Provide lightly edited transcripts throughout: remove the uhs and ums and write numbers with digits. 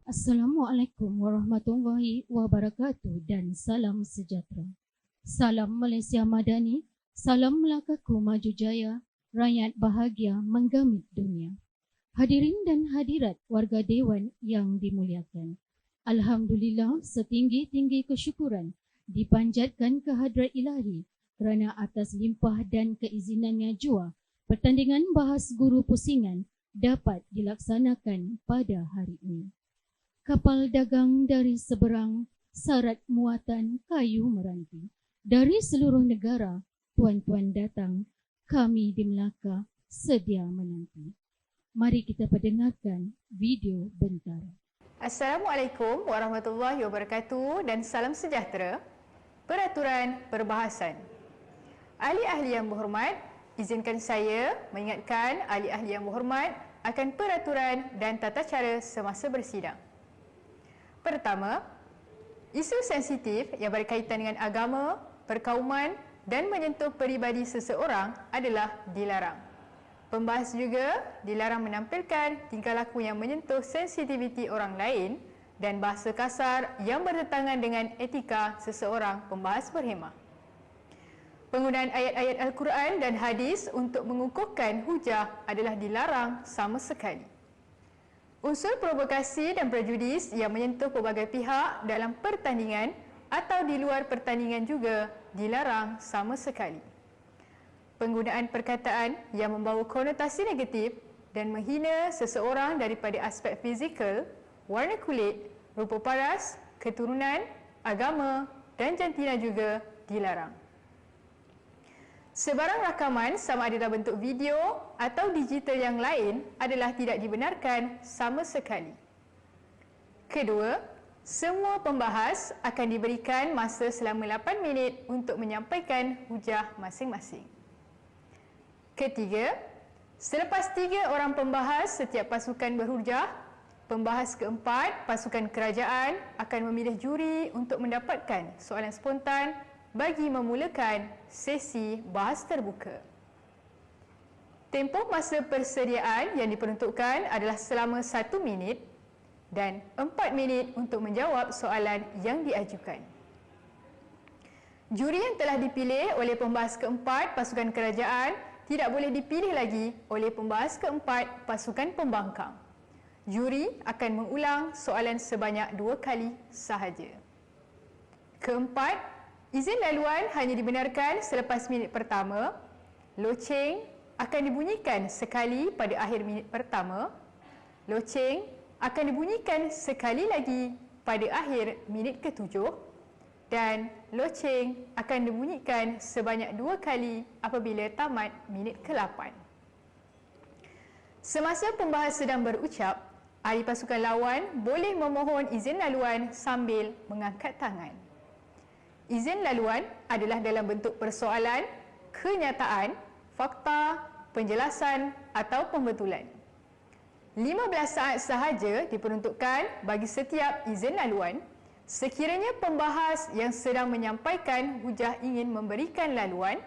Assalamualaikum warahmatullahi wabarakatuh dan salam sejahtera. Salam Malaysia Madani, salam Melakaku Maju Jaya, rakyat bahagia menggamit dunia. Hadirin dan hadirat warga Dewan yang dimuliakan. Alhamdulillah, setinggi-tinggi kesyukuran dipanjatkan kehadrat ilahi kerana atas limpah dan keizinannya jua pertandingan bahas guru pusingan dapat dilaksanakan pada hari ini. Kapal dagang dari seberang, syarat muatan kayu meranti. Dari seluruh negara, tuan-tuan datang, kami di Melaka sedia menanti. Mari kita perdengarkan video bentara. Assalamualaikum warahmatullahi wabarakatuh dan salam sejahtera. Peraturan perbahasan. Ahli-ahli yang berhormat, izinkan saya mengingatkan ahli-ahli yang berhormat akan peraturan dan tata cara semasa bersidang. Pertama, isu sensitif yang berkaitan dengan agama, perkauman dan menyentuh peribadi seseorang adalah dilarang. Pembahas juga dilarang menampilkan tingkah laku yang menyentuh sensitiviti orang lain dan bahasa kasar yang bertentangan dengan etika seseorang pembahas berhemah. Penggunaan ayat-ayat Al-Quran dan hadis untuk mengukuhkan hujah adalah dilarang sama sekali. Unsur provokasi dan prejudis yang menyentuh pelbagai pihak dalam pertandingan atau di luar pertandingan juga dilarang sama sekali. Penggunaan perkataan yang membawa konotasi negatif dan menghina seseorang daripada aspek fizikal, warna kulit, rupa paras, keturunan, agama dan jantina juga dilarang. Sebarang rakaman sama ada dalam bentuk video atau digital yang lain adalah tidak dibenarkan sama sekali. Kedua, semua pembahas akan diberikan masa selama 8 minit untuk menyampaikan hujah masing-masing. Ketiga, selepas 3 orang pembahas setiap pasukan berhujah, pembahas keempat, pasukan kerajaan akan memilih juri untuk mendapatkan soalan spontan bagi memulakan sesi bahas terbuka. Tempoh masa persediaan yang diperuntukkan adalah selama 1 minit dan 4 minit untuk menjawab soalan yang diajukan. Juri yang telah dipilih oleh pembahas keempat pasukan kerajaan tidak boleh dipilih lagi oleh pembahas keempat pasukan pembangkang. Juri akan mengulang soalan sebanyak 2 kali sahaja. Keempat, izin laluan hanya dibenarkan selepas minit pertama. Loceng akan dibunyikan sekali pada akhir minit pertama. Loceng akan dibunyikan sekali lagi pada akhir minit ke-7 dan loceng akan dibunyikan sebanyak 2 kali apabila tamat minit ke-8. Semasa pembahas sedang berucap, ahli pasukan lawan boleh memohon izin laluan sambil mengangkat tangan. Izin laluan adalah dalam bentuk persoalan, kenyataan, fakta, penjelasan atau pembetulan. 15 saat sahaja diperuntukkan bagi setiap izin laluan. Sekiranya pembahas yang sedang menyampaikan hujah ingin memberikan laluan,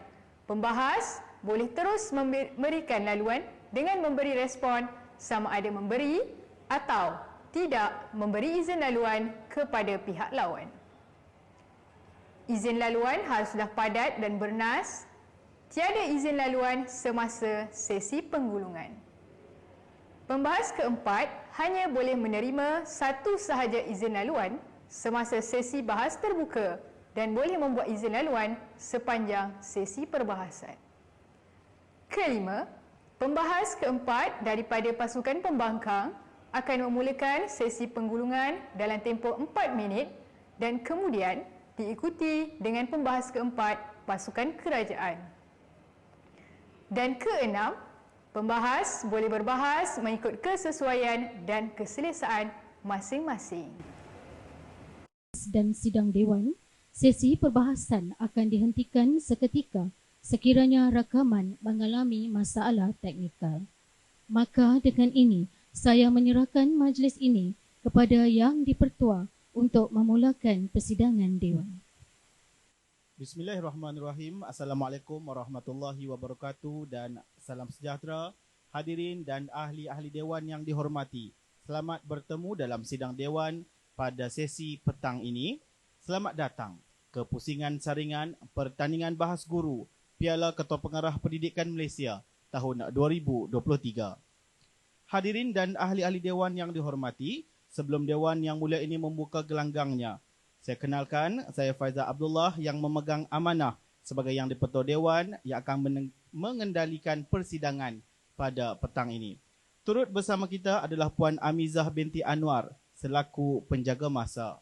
pembahas boleh terus memberikan laluan dengan memberi respon sama ada memberi atau tidak memberi izin laluan kepada pihak lawan. Izin laluan haruslah padat dan bernas. Tiada izin laluan semasa sesi penggulungan. Pembahas keempat hanya boleh menerima 1 sahaja izin laluan semasa sesi bahas terbuka dan boleh membuat izin laluan sepanjang sesi perbahasan. Kelima, pembahas keempat daripada pasukan pembangkang akan memulakan sesi penggulungan dalam tempoh 4 minit dan kemudian diikuti dengan pembahas keempat pasukan kerajaan. Dan keenam, pembahas boleh berbahas mengikut kesesuaian dan keselesaan masing-masing. Dan sidang Dewan, sesi perbahasan akan dihentikan seketika sekiranya rakaman mengalami masalah teknikal. Maka dengan ini, saya menyerahkan majlis ini kepada Yang di-Pertua untuk memulakan persidangan Dewan. Bismillahirrahmanirrahim. Assalamualaikum warahmatullahi wabarakatuh dan salam sejahtera hadirin dan ahli-ahli Dewan yang dihormati. Selamat bertemu dalam sidang Dewan pada sesi petang ini. Selamat datang ke pusingan saringan pertandingan bahas guru Piala Ketua Pengarah Pendidikan Malaysia tahun 2023. Hadirin dan ahli-ahli Dewan yang dihormati, sebelum Dewan yang mulia ini membuka gelanggangnya, saya kenalkan, saya Faizal Abdullah yang memegang amanah sebagai Yang di-Pertua Dewan yang akan mengendalikan persidangan pada petang ini. Turut bersama kita adalah Puan Amizah binti Anwar selaku penjaga masa.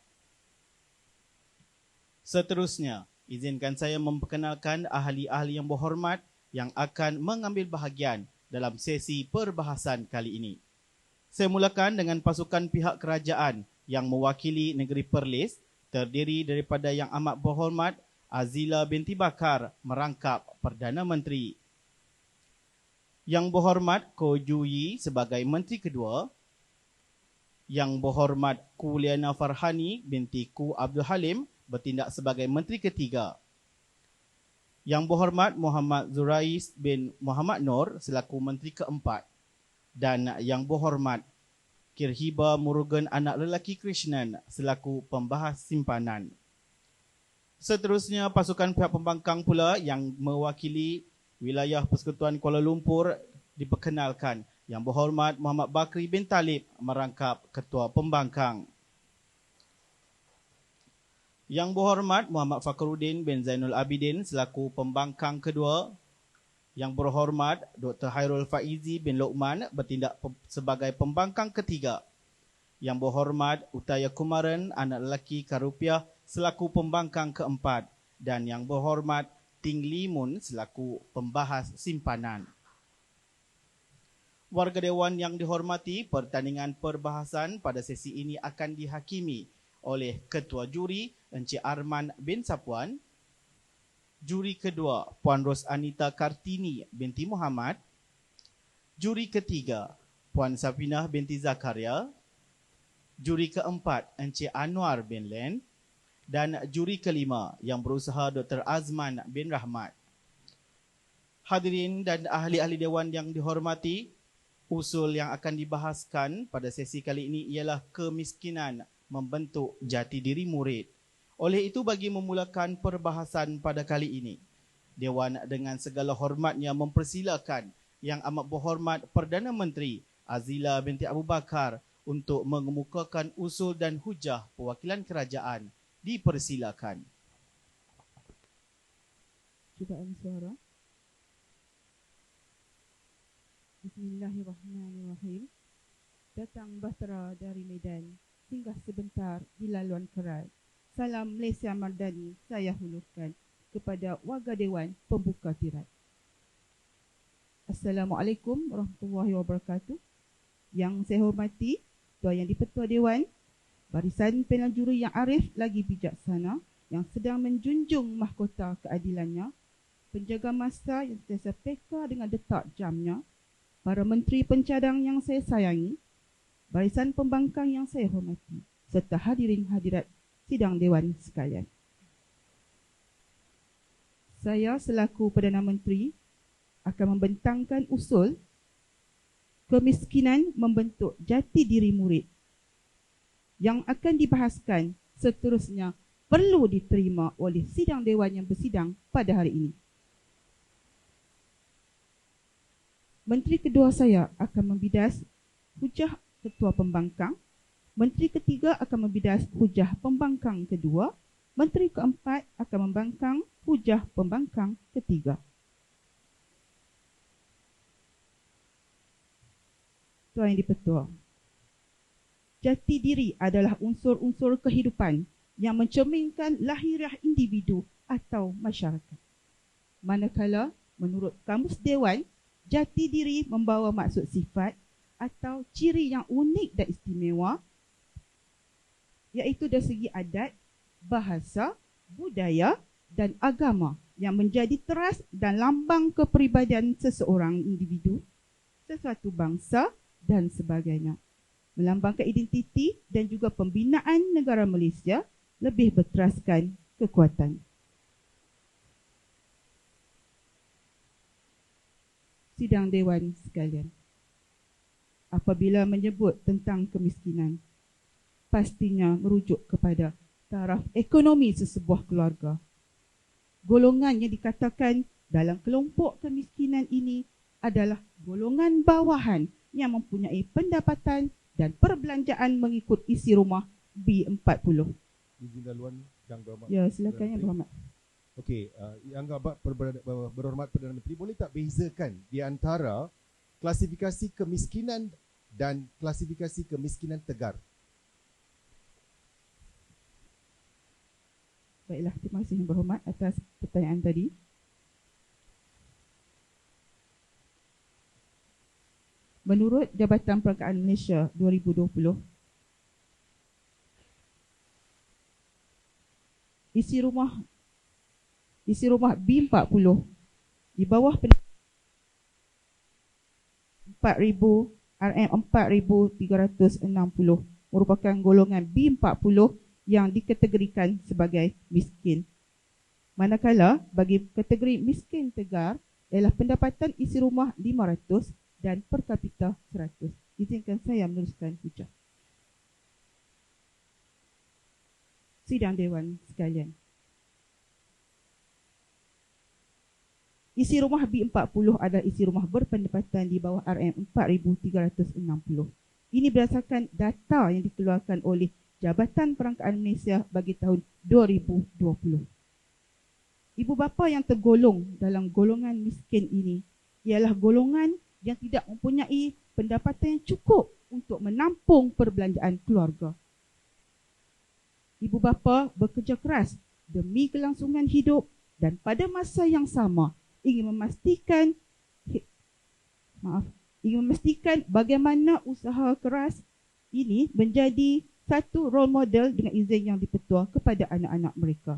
Seterusnya, izinkan saya memperkenalkan ahli-ahli yang berhormat yang akan mengambil bahagian dalam sesi perbahasan kali ini. Saya mulakan dengan pasukan pihak kerajaan yang mewakili negeri Perlis, terdiri daripada Yang Amat Berhormat Azila binti Bakar merangkap Perdana Menteri, Yang Berhormat Ko Ju Yi sebagai Menteri Kedua, Yang Berhormat Ku Liana Farhani binti Ku Abdul Halim bertindak sebagai Menteri Ketiga, Yang Berhormat Muhammad Zurais bin Muhammad Nur selaku Menteri Keempat, dan Yang Berhormat Kirhiba Murugan anak lelaki Krishnan selaku Pembahas Simpanan. Seterusnya, pasukan pihak pembangkang pula yang mewakili wilayah Persekutuan Kuala Lumpur diperkenalkan. Yang Berhormat Muhammad Bakri bin Talib merangkap Ketua Pembangkang, Yang Berhormat Muhammad Fakhruddin bin Zainul Abidin selaku Pembangkang Kedua, Yang Berhormat Dr. Hairul Faizi bin Lokman bertindak sebagai Pembangkang Ketiga, Yang Berhormat Utaya Kumaran anak lelaki Karupiah selaku Pembangkang Keempat, dan Yang Berhormat Ting Limun selaku Pembahas Simpanan. Warga Dewan yang dihormati, pertandingan perbahasan pada sesi ini akan dihakimi oleh Ketua Juri Encik Arman bin Sapuan, Juri kedua Puan Ros Anita Kartini binti Muhammad, Juri ketiga Puan Safinah binti Zakaria, Juri keempat Encik Anwar bin Len, dan juri kelima yang berusaha Dr. Azman bin Rahmat. Hadirin dan ahli-ahli Dewan yang dihormati, usul yang akan dibahaskan pada sesi kali ini ialah kemiskinan membentuk jati diri murid. Oleh itu, bagi memulakan perbahasan pada kali ini, Dewan dengan segala hormatnya mempersilakan Yang Amat Berhormat Perdana Menteri Azila binti Abu Bakar untuk mengemukakan usul dan hujah perwakilan kerajaan. Dipersilakan. Cubaan suara. Bismillahirrahmanirrahim. Datang bahtera dari Medan, singgah sebentar di laluan Kerai. Salam Malaysia Mardani saya hulurkan kepada warga Dewan Pembuka Tirai. Assalamualaikum warahmatullahi wabarakatuh. Yang saya hormati Tuan Yang di-Pertua Dewan, barisan panel juri yang arif lagi bijaksana yang sedang menjunjung mahkota keadilannya, penjaga masa yang sentiasa peka dengan detak jamnya, para menteri pencadang yang saya sayangi, barisan pembangkang yang saya hormati, serta hadirin hadirat sidang Dewan sekalian. Saya selaku Perdana Menteri akan membentangkan usul kemiskinan membentuk jati diri murid yang akan dibahaskan seterusnya perlu diterima oleh sidang Dewan yang bersidang pada hari ini. Menteri kedua saya akan membidas hujah Ketua Pembangkang, Menteri ketiga akan membidas hujah Pembangkang kedua, Menteri keempat akan membangkang hujah Pembangkang ketiga. Tuan Yang di-Pertua, jati diri adalah unsur-unsur kehidupan yang mencerminkan lahiriah individu atau masyarakat. Manakala menurut Kamus Dewan, jati diri membawa maksud sifat atau ciri yang unik dan istimewa, iaitu dari segi adat, bahasa, budaya dan agama yang menjadi teras dan lambang kepribadian seseorang individu, sesuatu bangsa dan sebagainya. Melambangkan identiti dan juga pembinaan negara Malaysia lebih berteraskan kekuatan. Sidang Dewan sekalian, apabila menyebut tentang kemiskinan, pastinya merujuk kepada taraf ekonomi sesebuah keluarga. Golongan yang dikatakan dalam kelompok kemiskinan ini adalah golongan bawahan yang mempunyai pendapatan dan perbelanjaan mengikut isi rumah B40. Izin laluan Yang Berhormat. Ya, silakan Yang Berhormat. Okey, Yang Berhormat Perdana Menteri, boleh tak bezakan di antara klasifikasi kemiskinan dan klasifikasi kemiskinan tegar? Baiklah, terima kasih Yang Berhormat atas pertanyaan tadi. Menurut Jabatan Perangkaan Malaysia 2020, isi rumah B40 di bawah 4,000 RM 4,360 merupakan golongan B40 yang dikategorikan sebagai miskin. Manakala bagi kategori miskin tegar ialah pendapatan isi rumah 500 dan per kapita 100. Izinkan saya meneruskan hujah. Sidang Dewan sekalian, isi rumah B40 adalah isi rumah berpendapatan di bawah RM 4,360. Ini berdasarkan data yang dikeluarkan oleh Jabatan Perangkaan Malaysia bagi tahun 2020. Ibu bapa yang tergolong dalam golongan miskin ini ialah golongan yang tidak mempunyai pendapatan yang cukup untuk menampung perbelanjaan keluarga. Ibu bapa bekerja keras demi kelangsungan hidup dan pada masa yang sama ingin memastikan bagaimana usaha keras ini menjadi satu role model dengan izin yang dipetua kepada anak-anak mereka.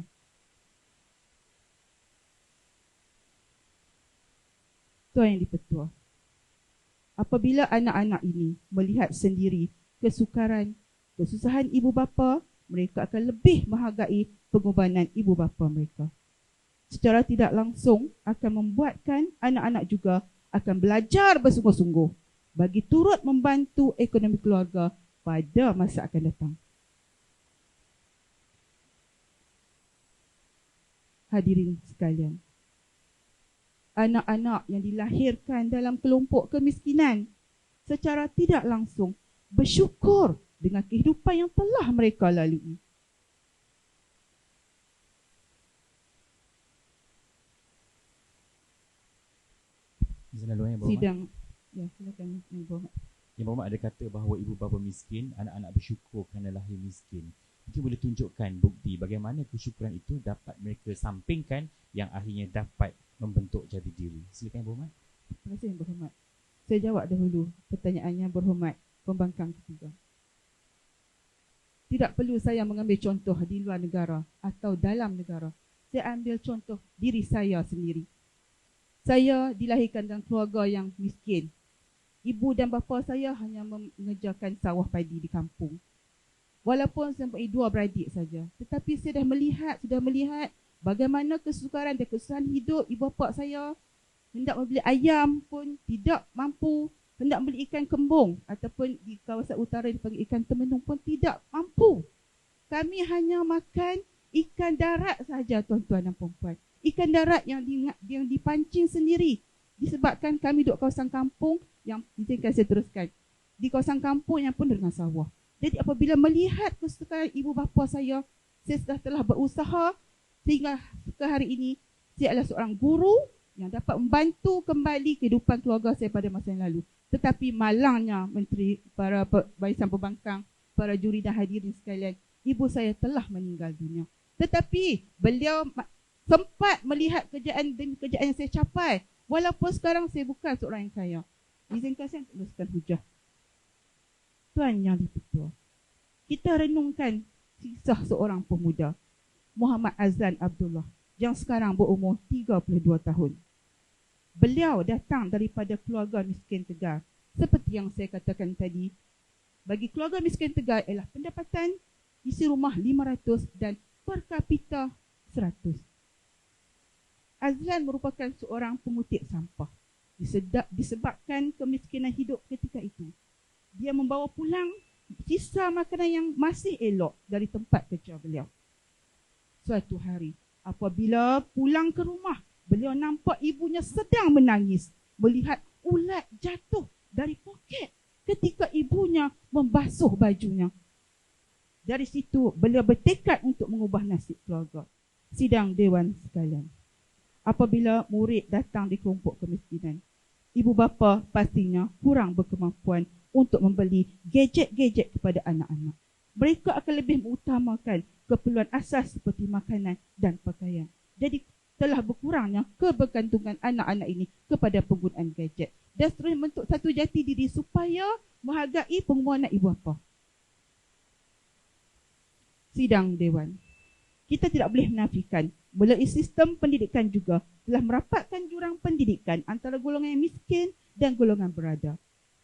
Tuan yang dipetua, apabila anak-anak ini melihat sendiri kesusahan ibu bapa, mereka akan lebih menghargai pengorbanan ibu bapa mereka. Secara tidak langsung akan membuatkan anak-anak juga akan belajar bersungguh-sungguh bagi turut membantu ekonomi keluarga pada masa akan datang. Hadirin sekalian, anak-anak yang dilahirkan dalam kelompok kemiskinan secara tidak langsung bersyukur dengan kehidupan yang telah mereka lalui. Sidang, ya silakan Yang Berhormat. Yang Berhormat ada kata bahawa ibu bapa miskin, anak-anak bersyukur kerana lahir miskin. Mungkin boleh tunjukkan bukti bagaimana kesyukuran itu dapat mereka sampingkan yang akhirnya dapat membentuk jati diri. Silakan Yang Berhormat. Terima kasih Yang Berhormat. Saya jawab dahulu pertanyaannya Berhormat pembangkang ketiga. Tidak perlu saya mengambil contoh di luar negara atau dalam negara. Saya ambil contoh diri saya sendiri. Saya dilahirkan dalam keluarga yang miskin. Ibu dan bapa saya hanya mengerjakan sawah padi di kampung. Walaupun saya mempunyai 2 beradik saja, tetapi saya sudah melihat bagaimana kesukaran dan kesusahan hidup ibu bapa saya. Hendak membeli ayam pun tidak mampu, hendak membeli ikan kembung ataupun di kawasan utara dipanggil ikan temenung pun tidak mampu. Kami hanya makan ikan darat saja tuan-tuan dan puan-puan. Ikan darat yang dipancing sendiri disebabkan kami duduk kawasan kampung yang izinkan saya teruskan. Di kawasan kampung yang pun dengan sawah. Jadi apabila melihat kesukaran ibu bapa saya telah berusaha sehingga ke hari ini saya adalah seorang guru yang dapat membantu kembali kehidupan keluarga saya pada masa yang lalu. Tetapi malangnya menteri, para barisan pembangkang, para juri dan hadirin sekalian, ibu saya telah meninggal dunia. Tetapi beliau sempat melihat kerjaan demi kerjaan yang saya capai. Walaupun sekarang saya bukan seorang yang kaya. Izinkan saya teruskan hujah. Tuan yang dipetua, kita renungkan kisah seorang pemuda, Muhammad Azlan Abdullah, yang sekarang berumur 32 tahun. Beliau datang daripada keluarga miskin tegar. Seperti yang saya katakan tadi, bagi keluarga miskin tegar ialah pendapatan isi rumah 500 dan per kapita 100. Azlan merupakan seorang pengutip sampah disebabkan kemiskinan hidup ketika itu. dia membawa pulang sisa makanan yang masih elok dari tempat kerja beliau. Suatu hari, apabila pulang ke rumah, beliau nampak ibunya sedang menangis melihat ulat jatuh dari poket ketika ibunya membasuh bajunya. Dari situ, beliau bertekad untuk mengubah nasib keluarga. Sidang Dewan sekalian, apabila murid datang di kelompok kemiskinan, ibu bapa pastinya kurang berkemampuan untuk membeli gadget-gadget kepada anak-anak. Mereka akan lebih mengutamakan keperluan asas seperti makanan dan pakaian. Jadi telah berkurangnya kebergantungan anak-anak ini kepada penggunaan gadget. Dan seterusnya membentuk satu jati diri supaya menghargai permohonan ibu bapa. Sidang Dewan, kita tidak boleh menafikan melalui sistem pendidikan juga telah merapatkan jurang pendidikan antara golongan yang miskin dan golongan berada.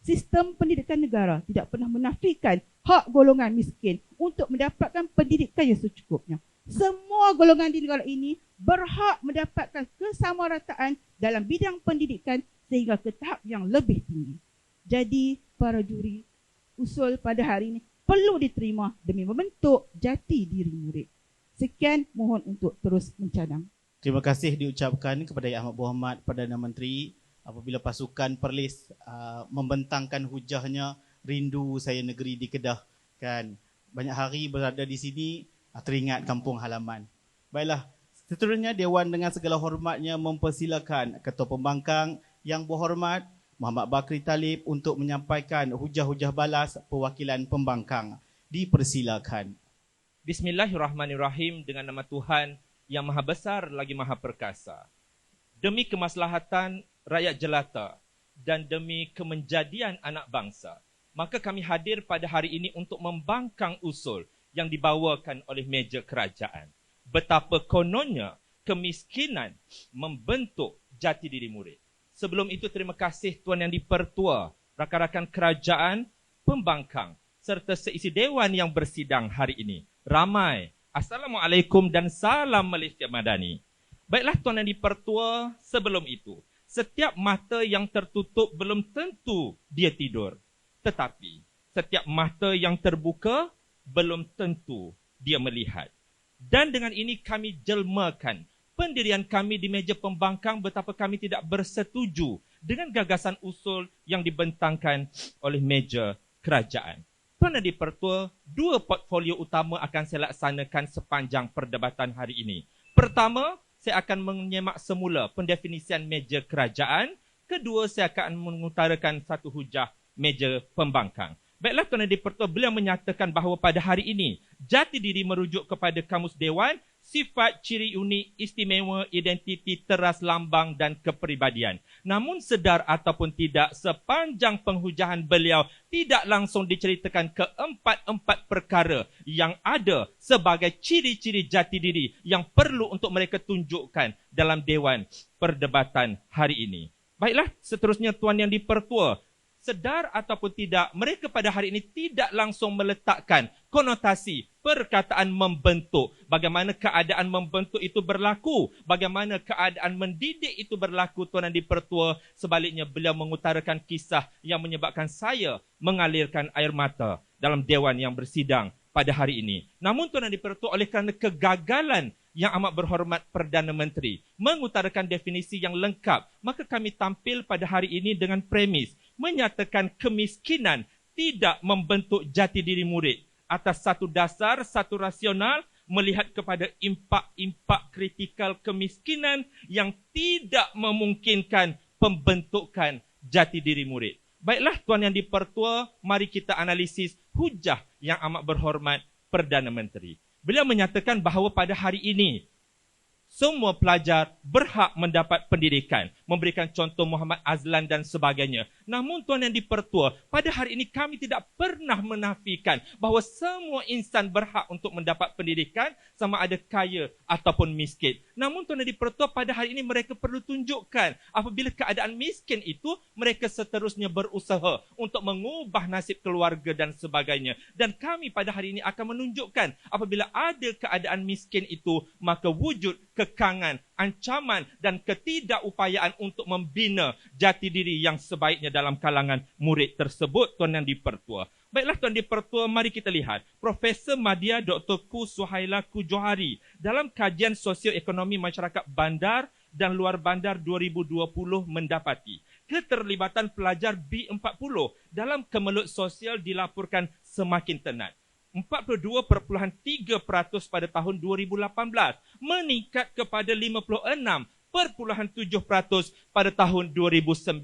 Sistem pendidikan negara tidak pernah menafikan hak golongan miskin untuk mendapatkan pendidikan yang secukupnya. Semua golongan di negara ini berhak mendapatkan kesamarataan dalam bidang pendidikan sehingga ke tahap yang lebih tinggi. Jadi, para juri, usul pada hari ini perlu diterima demi membentuk jati diri murid. Sekian, mohon untuk terus mencadang. Terima kasih diucapkan kepada Yang Amat Berhormat Perdana Menteri apabila pasukan Perlis membentangkan hujahnya, rindu saya negeri di Kedah. Kan banyak hari berada di sini, teringat kampung halaman. Baiklah, seterusnya Dewan dengan segala hormatnya mempersilakan Ketua Pembangkang Yang Berhormat Muhammad Bakri Talib untuk menyampaikan hujah-hujah balas perwakilan pembangkang. Dipersilakan. Bismillahirrahmanirrahim, dengan nama Tuhan yang Maha Besar lagi Maha Perkasa. Demi kemaslahatan rakyat jelata dan demi kemenjadian anak bangsa, maka kami hadir pada hari ini untuk membangkang usul yang dibawakan oleh meja kerajaan. Betapa kononnya kemiskinan membentuk jati diri murid. Sebelum itu, terima kasih Tuan Yang di-Pertua, rakan-rakan kerajaan, pembangkang, serta seisi Dewan yang bersidang hari ini. Ramai. Assalamualaikum dan salam Malaysia Madani. Baiklah Tuan Yang di-Pertua, sebelum itu, setiap mata yang tertutup belum tentu dia tidur. Tetapi, setiap mata yang terbuka belum tentu dia melihat. Dan dengan ini kami jelmakan pendirian kami di meja pembangkang betapa kami tidak bersetuju dengan gagasan usul yang dibentangkan oleh meja kerajaan. Tuan Yang di-Pertua, dua portfolio utama akan saya laksanakan sepanjang perdebatan hari ini. Pertama, saya akan menyemak semula pendefinisian meja kerajaan. Kedua, saya akan mengutarakan satu hujah meja pembangkang. Baiklah Tuan Yang di-Pertua, beliau menyatakan bahawa pada hari ini, jati diri merujuk kepada Kamus Dewan, sifat, ciri unik, istimewa, identiti, teras, lambang dan kepribadian. Namun sedar ataupun tidak, sepanjang penghujahan beliau tidak langsung diceritakan keempat-empat perkara yang ada sebagai ciri-ciri jati diri yang perlu untuk mereka tunjukkan dalam Dewan Perdebatan hari ini. Baiklah, seterusnya Tuan Yang di-Pertua, sedar ataupun tidak, mereka pada hari ini tidak langsung meletakkan konotasi perkataan membentuk. Bagaimana keadaan membentuk itu berlaku, bagaimana keadaan mendidik itu berlaku, Tuan Yang di-Pertua. Sebaliknya, beliau mengutarakan kisah yang menyebabkan saya mengalirkan air mata dalam Dewan yang bersidang pada hari ini. Namun Tuan Yang di-Pertua, oleh kerana kegagalan Yang Amat Berhormat Perdana Menteri mengutarakan definisi yang lengkap, maka kami tampil pada hari ini dengan premis menyatakan kemiskinan tidak membentuk jati diri murid atas satu dasar, satu rasional, melihat kepada impak-impak kritikal kemiskinan yang tidak memungkinkan pembentukan jati diri murid. Baiklah Tuan Yang di-Pertua, mari kita analisis hujah Yang Amat Berhormat Perdana Menteri. Beliau menyatakan bahawa pada hari ini semua pelajar berhak mendapat pendidikan. Memberikan contoh Muhammad Azlan dan sebagainya. Namun Tuan Yang di-Pertua, pada hari ini kami tidak pernah menafikan bahawa semua insan berhak untuk mendapat pendidikan sama ada kaya ataupun miskin. Namun Tuan Yang di-Pertua, pada hari ini mereka perlu tunjukkan apabila keadaan miskin itu, mereka seterusnya berusaha untuk mengubah nasib keluarga dan sebagainya. Dan kami pada hari ini akan menunjukkan apabila ada keadaan miskin itu, maka wujud kekangan, ancaman dan ketidakupayaan untuk membina jati diri yang sebaiknya dalam kalangan murid tersebut, Tuan Yang di-Pertua. Baiklah Tuan di-Pertua, mari kita lihat. Profesor Madya Dr. Ku Suhaila Ku Johari dalam kajian sosioekonomi masyarakat bandar dan luar bandar 2020 mendapati keterlibatan pelajar B40 dalam kemelut sosial dilaporkan semakin tenat. 42.3% pada tahun 2018 meningkat kepada 56.7% pada tahun 2019.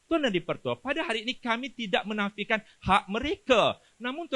Tuan Yang di-Pertua, pada hari ini kami tidak menafikan hak mereka. Namun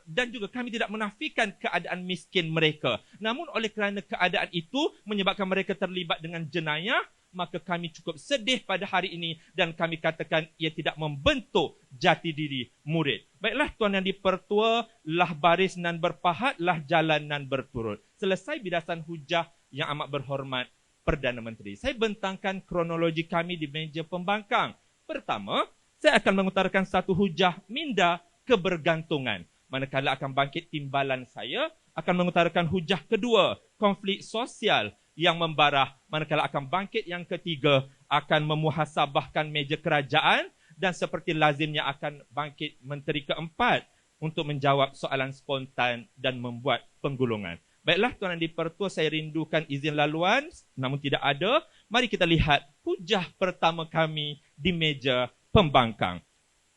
dan juga kami tidak menafikan keadaan miskin mereka. Namun oleh kerana keadaan itu menyebabkan mereka terlibat dengan jenayah, maka kami cukup sedih pada hari ini dan kami katakan ia tidak membentuk jati diri murid. Baiklah Tuan Yang di-Pertua, lah baris nan berpahat, lah jalan nan berturut. Selesai bidasan hujah yang amat berhormat Perdana Menteri, saya bentangkan kronologi kami di meja pembangkang. Pertama, saya akan mengutarakan satu hujah minda kebergantungan. Manakala akan bangkit timbalan saya, akan mengutarakan hujah kedua, konflik sosial yang membarah. Manakala akan bangkit yang ketiga, akan memuhasabahkan meja kerajaan dan seperti lazimnya akan bangkit menteri keempat untuk menjawab soalan spontan dan membuat penggulungan. Baiklah Tuan Yang di-Pertua, saya rindukan izin laluan namun tidak ada. Mari kita lihat hujah pertama kami di meja pembangkang.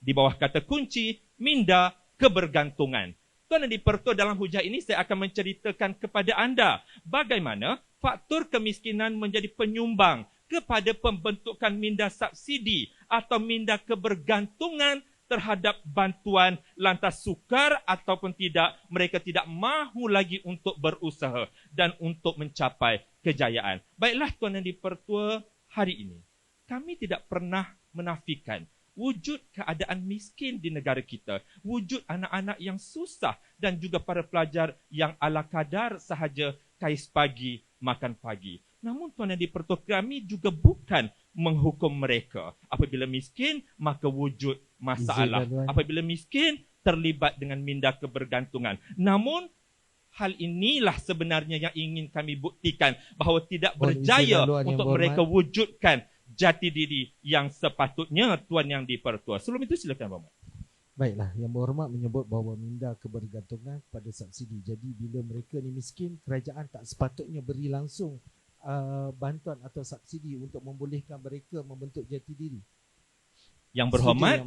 Di bawah kata kunci, minda kebergantungan. Tuan Yang di-Pertua, dalam hujah ini saya akan menceritakan kepada anda bagaimana faktor kemiskinan menjadi penyumbang kepada pembentukan minda subsidi atau minda kebergantungan terhadap bantuan, lantas sukar ataupun tidak, mereka tidak mahu lagi untuk berusaha dan untuk mencapai kejayaan. Baiklah Tuan Yang di-Pertua, hari ini kami tidak pernah menafikan wujud keadaan miskin di negara kita, wujud anak-anak yang susah dan juga para pelajar yang ala kadar sahaja kais pagi, makan pagi. Namun Tuan Yang di-Pertua, kami juga bukan menghukum mereka. Apabila miskin, maka wujud masalah. Apabila miskin, terlibat dengan minda kebergantungan. Namun, hal inilah sebenarnya yang ingin kami buktikan bahawa tidak berjaya untuk mereka wujudkan jati diri yang sepatutnya, Tuan Yang di-Pertua. Sebelum itu silakan Bapak. Baiklah, Yang Berhormat menyebut bahawa minda kebergantungan pada subsidi. Jadi bila mereka ni miskin, kerajaan tak sepatutnya beri langsung bantuan atau subsidi untuk membolehkan mereka membentuk jati diri. Yang Berhormat,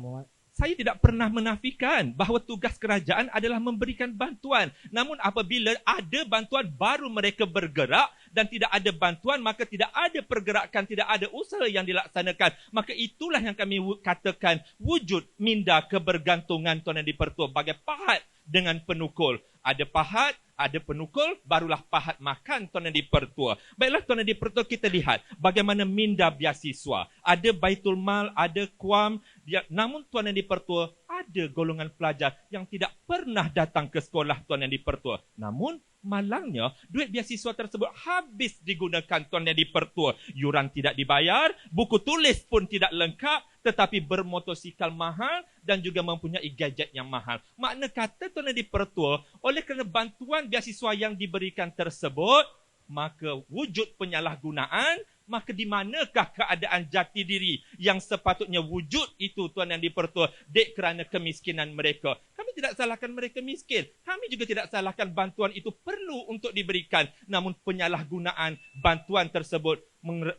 saya tidak pernah menafikan bahawa tugas kerajaan adalah memberikan bantuan. Namun apabila ada bantuan, baru mereka bergerak, dan tidak ada bantuan, maka tidak ada pergerakan, tidak ada usaha yang dilaksanakan. Maka itulah yang kami katakan wujud minda kebergantungan, Tuan Yang di-Pertua, bagai pahat dengan penukul. Ada pahat, ada penukul, barulah pahat makan, Tuan Yang di-Pertua. Baiklah Tuan Yang di-Pertua, kita lihat bagaimana minda beasiswa. Ada Baitul Mal, ada Kuam. Namun Tuan Yang di-Pertua, ada golongan pelajar yang tidak pernah datang ke sekolah, Tuan Yang di-Pertua. Namun malangnya, duit beasiswa tersebut habis digunakan, Tuan Yang di-Pertua. Yuran tidak dibayar, buku tulis pun tidak lengkap, tetapi bermotosikal mahal dan juga mempunyai gadget yang mahal. Makna kata Tuan Yang di-Pertua, oleh kerana bantuan beasiswa yang diberikan tersebut, maka wujud penyalahgunaan, maka di manakah keadaan jati diri yang sepatutnya wujud itu, Tuan Yang di-Pertua, dek kerana kemiskinan mereka. Kami tidak salahkan mereka miskin. Kami juga tidak salahkan bantuan itu perlu untuk diberikan. Namun penyalahgunaan bantuan tersebut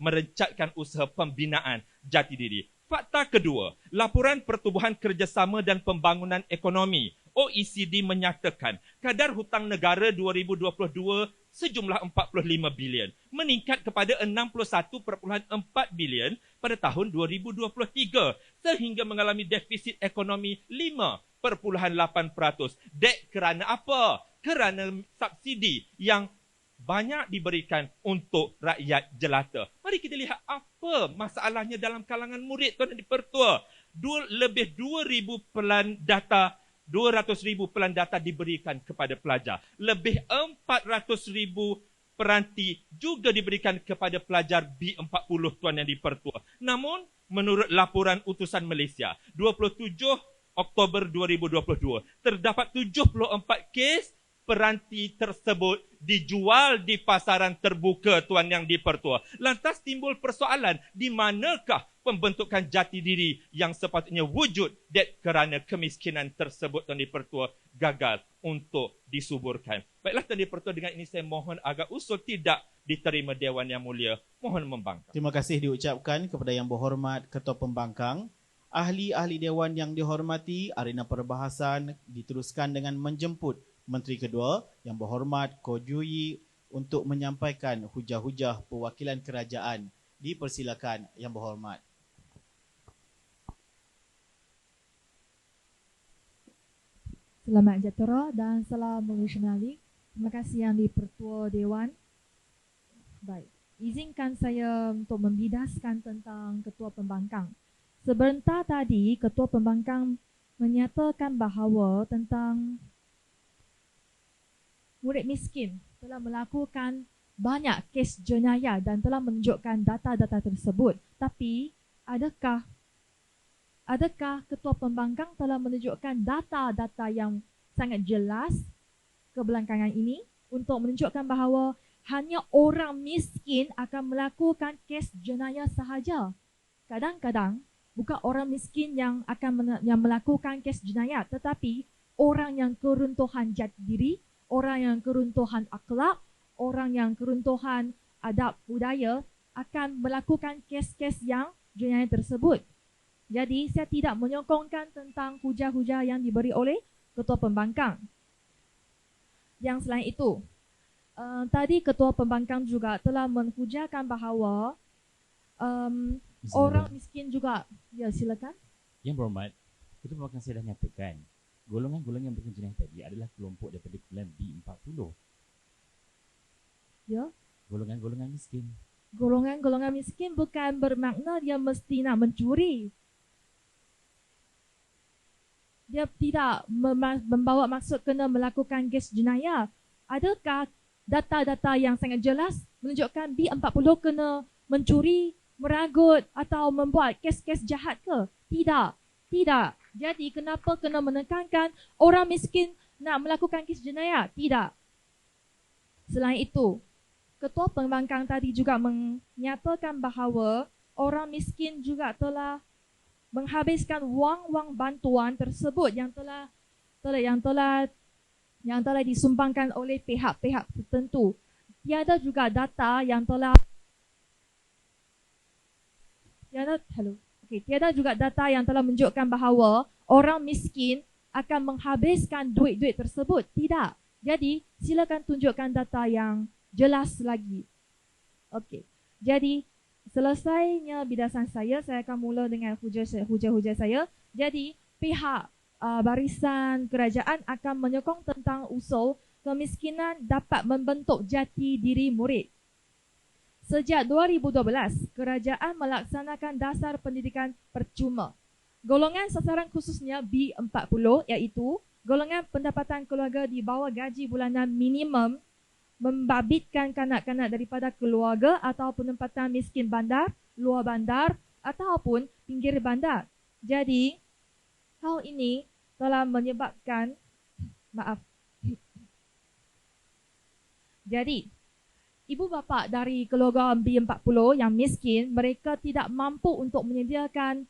merencatkan usaha pembinaan jati diri. Fakta kedua, Laporan Pertubuhan Kerjasama dan Pembangunan Ekonomi OECD menyatakan kadar hutang negara 2022 sejumlah 45 bilion, meningkat kepada 61.4 bilion pada tahun 2023 sehingga mengalami defisit ekonomi 5.8%. Dek kerana apa? Kerana subsidi yang banyak diberikan untuk rakyat jelata. Mari kita lihat apa masalahnya dalam kalangan murid, Tuan Yang di-Pertua. Lebih 2,000 pelan data, 200,000 pelan data diberikan kepada pelajar. Lebih 400,000 peranti juga diberikan kepada pelajar B40, Tuan Yang di-Pertua. Namun, menurut laporan utusan Malaysia, 27 Oktober 2022, terdapat 74 kes peranti tersebut dijual di pasaran terbuka, Tuan Yang di-Pertua. Lantas timbul persoalan, di manakah pembentukan jati diri yang sepatutnya wujud kerana kemiskinan tersebut, Tuan di-Pertua, gagal untuk disuburkan. Baiklah Tuan di-Pertua, dengan ini saya mohon agak usul tidak diterima Dewan Yang Mulia. Mohon membangkang. Terima kasih diucapkan kepada Yang Berhormat Ketua Pembangkang. Ahli-ahli Dewan yang dihormati, arena perbahasan diteruskan dengan menjemput Menteri Kedua Yang Berhormat Ko Ju Yi untuk menyampaikan hujah-hujah perwakilan kerajaan. Dipersilakan Yang Berhormat. Selamat sejahtera dan salam mengucapkan terima kasih Yang di-Pertua Dewan. Baik, izinkan saya untuk membidaskan tentang Ketua Pembangkang. Sebentar tadi, Ketua Pembangkang menyatakan bahawa tentang murid miskin telah melakukan banyak kes jenayah dan telah menunjukkan data-data tersebut. Tapi, adakah Ketua Pembangkang telah menunjukkan data-data yang sangat jelas kebelakangan ini untuk menunjukkan bahawa hanya orang miskin akan melakukan kes jenayah sahaja? Kadang-kadang, bukan orang miskin yang akan melakukan kes jenayah, tetapi orang yang keruntuhan jati diri, orang yang keruntuhan akhlak, orang yang keruntuhan adab budaya akan melakukan kes-kes yang jenayah tersebut. Jadi saya tidak menyokongkan tentang hujah-hujah yang diberi oleh Ketua Pembangkang. Yang selain itu, tadi Ketua Pembangkang juga telah menghujahkan bahawa orang miskin juga. Ya, silakan. Yang Berhormat, Ketua Pembangkang saya dah nyatakan golongan-golongan yang berkenaan jenayah tadi adalah kelompok daripada kumpulan B40. Ya. Golongan-golongan miskin. Golongan-golongan miskin bukan bermakna dia mesti nak mencuri. Dia tidak membawa maksud kena melakukan kes jenayah. Adakah data-data yang sangat jelas menunjukkan B40 kena mencuri, meragut atau membuat kes-kes jahat ke? Tidak. Tidak. Jadi kenapa kena menekankan orang miskin nak melakukan kes jenayah? Tidak. Selain itu, Ketua Pembangkang tadi juga menyatakan bahawa orang miskin juga telah menghabiskan wang-wang bantuan tersebut yang telah disumbangkan oleh pihak-pihak tertentu. Tiada juga data yang telah tiada juga data yang telah menunjukkan bahawa orang miskin akan menghabiskan duit-duit tersebut. Tidak. Jadi, silakan tunjukkan data yang jelas lagi. Okey. Jadi, selesainya bidasan saya akan mula dengan hujah-hujah saya. Jadi, pihak barisan kerajaan akan menyokong tentang usul kemiskinan dapat membentuk jati diri murid. Sejak 2012, kerajaan melaksanakan dasar pendidikan percuma. Golongan sasaran khususnya B40 iaitu golongan pendapatan keluarga di bawah gaji bulanan minimum membabitkan kanak-kanak daripada keluarga atau penempatan miskin bandar, luar bandar ataupun pinggir bandar. Jadi, hal ini telah menyebabkan Jadi, ibu bapa dari keluarga B40 yang miskin, mereka tidak mampu untuk menyediakan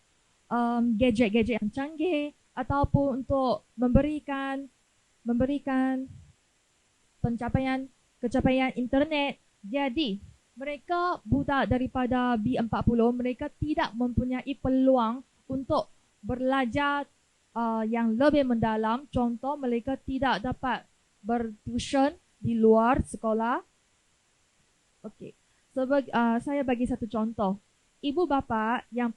gadget-gadget yang canggih ataupun untuk memberikan kecapaian internet. Jadi, mereka budak daripada B40, mereka tidak mempunyai peluang untuk belajar yang lebih mendalam. Contoh, mereka tidak dapat bertuition di luar sekolah. Okey, saya bagi satu contoh. Ibu bapa yang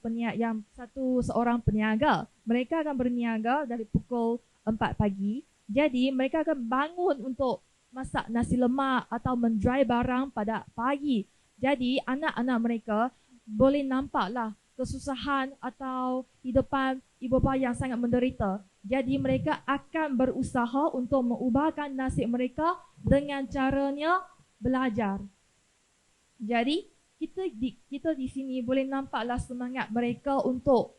seorang peniaga, mereka akan berniaga dari pukul 4 pagi. Jadi mereka akan bangun untuk masak nasi lemak atau mendry barang pada pagi. Jadi anak-anak mereka boleh nampaklah kesusahan atau hidupan ibu bapa yang sangat menderita. Jadi mereka akan berusaha untuk mengubahkan nasib mereka dengan caranya belajar. Jadi kita di sini boleh nampaklah semangat mereka untuk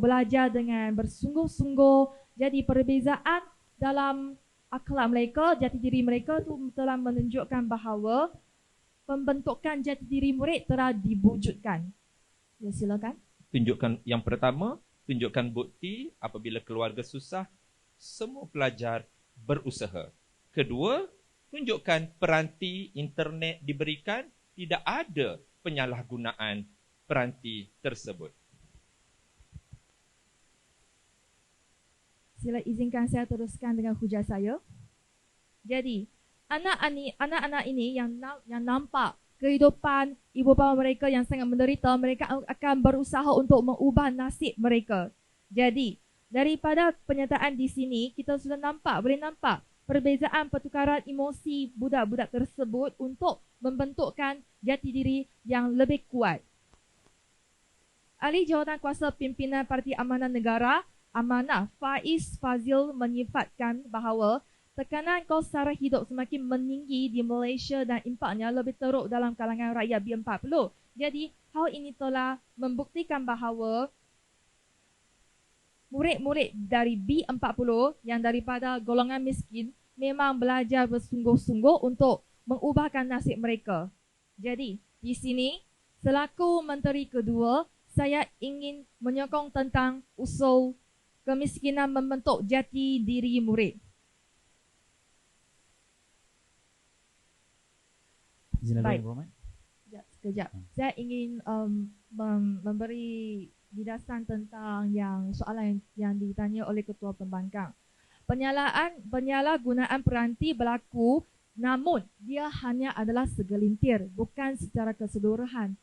belajar dengan bersungguh-sungguh. Jadi perbezaan dalam akhlak mereka, jati diri mereka tu telah menunjukkan bahawa pembentukan jati diri murid telah diwujudkan. Ya, silakan. Tunjukkan yang pertama, tunjukkan bukti apabila keluarga susah, semua pelajar berusaha. Kedua, tunjukkan peranti internet diberikan, tidak ada penyalahgunaan peranti tersebut. Sila izinkan saya teruskan dengan hujah saya. Jadi, anak-anak ini yang nampak kehidupan ibu bapa mereka yang sangat menderita, mereka akan berusaha untuk mengubah nasib mereka. Jadi, daripada penyataan di sini, kita sudah boleh nampak perbezaan pertukaran emosi budak-budak tersebut untuk membentukkan jati diri yang lebih kuat. Ahli Jawatan Kuasa Pimpinan Parti Amanah Negara, Amanah Faiz Fazil menyifatkan bahawa tekanan kos sara hidup semakin meninggi di Malaysia dan impaknya lebih teruk dalam kalangan rakyat B40. Jadi, hal ini telah membuktikan bahawa murid-murid dari B40 yang daripada golongan miskin memang belajar bersungguh-sungguh untuk mengubahkan nasib mereka. Jadi, di sini, selaku Menteri Kedua, saya ingin menyokong tentang usul kemiskinan membentuk jati diri murid. Baik. Sekejap. Saya ingin memberi didasan tentang soalan yang ditanya oleh Ketua Pembangkang. Penyalahgunaan peranti berlaku, namun dia hanya adalah segelintir, bukan secara keseluruhan.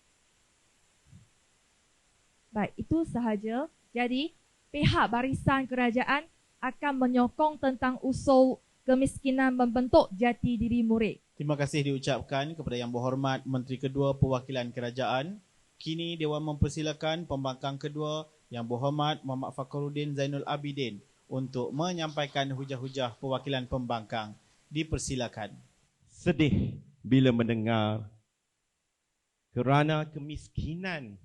Baik, itu sahaja. Jadi, pihak barisan kerajaan akan menyokong tentang usul kemiskinan membentuk jati diri murid. Terima kasih diucapkan kepada Yang Berhormat Menteri Kedua Perwakilan Kerajaan. Kini Dewan mempersilakan Pembangkang Kedua Yang Berhormat Muhammad Fakhruddin Zainul Abidin untuk menyampaikan hujah-hujah perwakilan pembangkang. Dipersilakan. Sedih bila mendengar kerana kemiskinan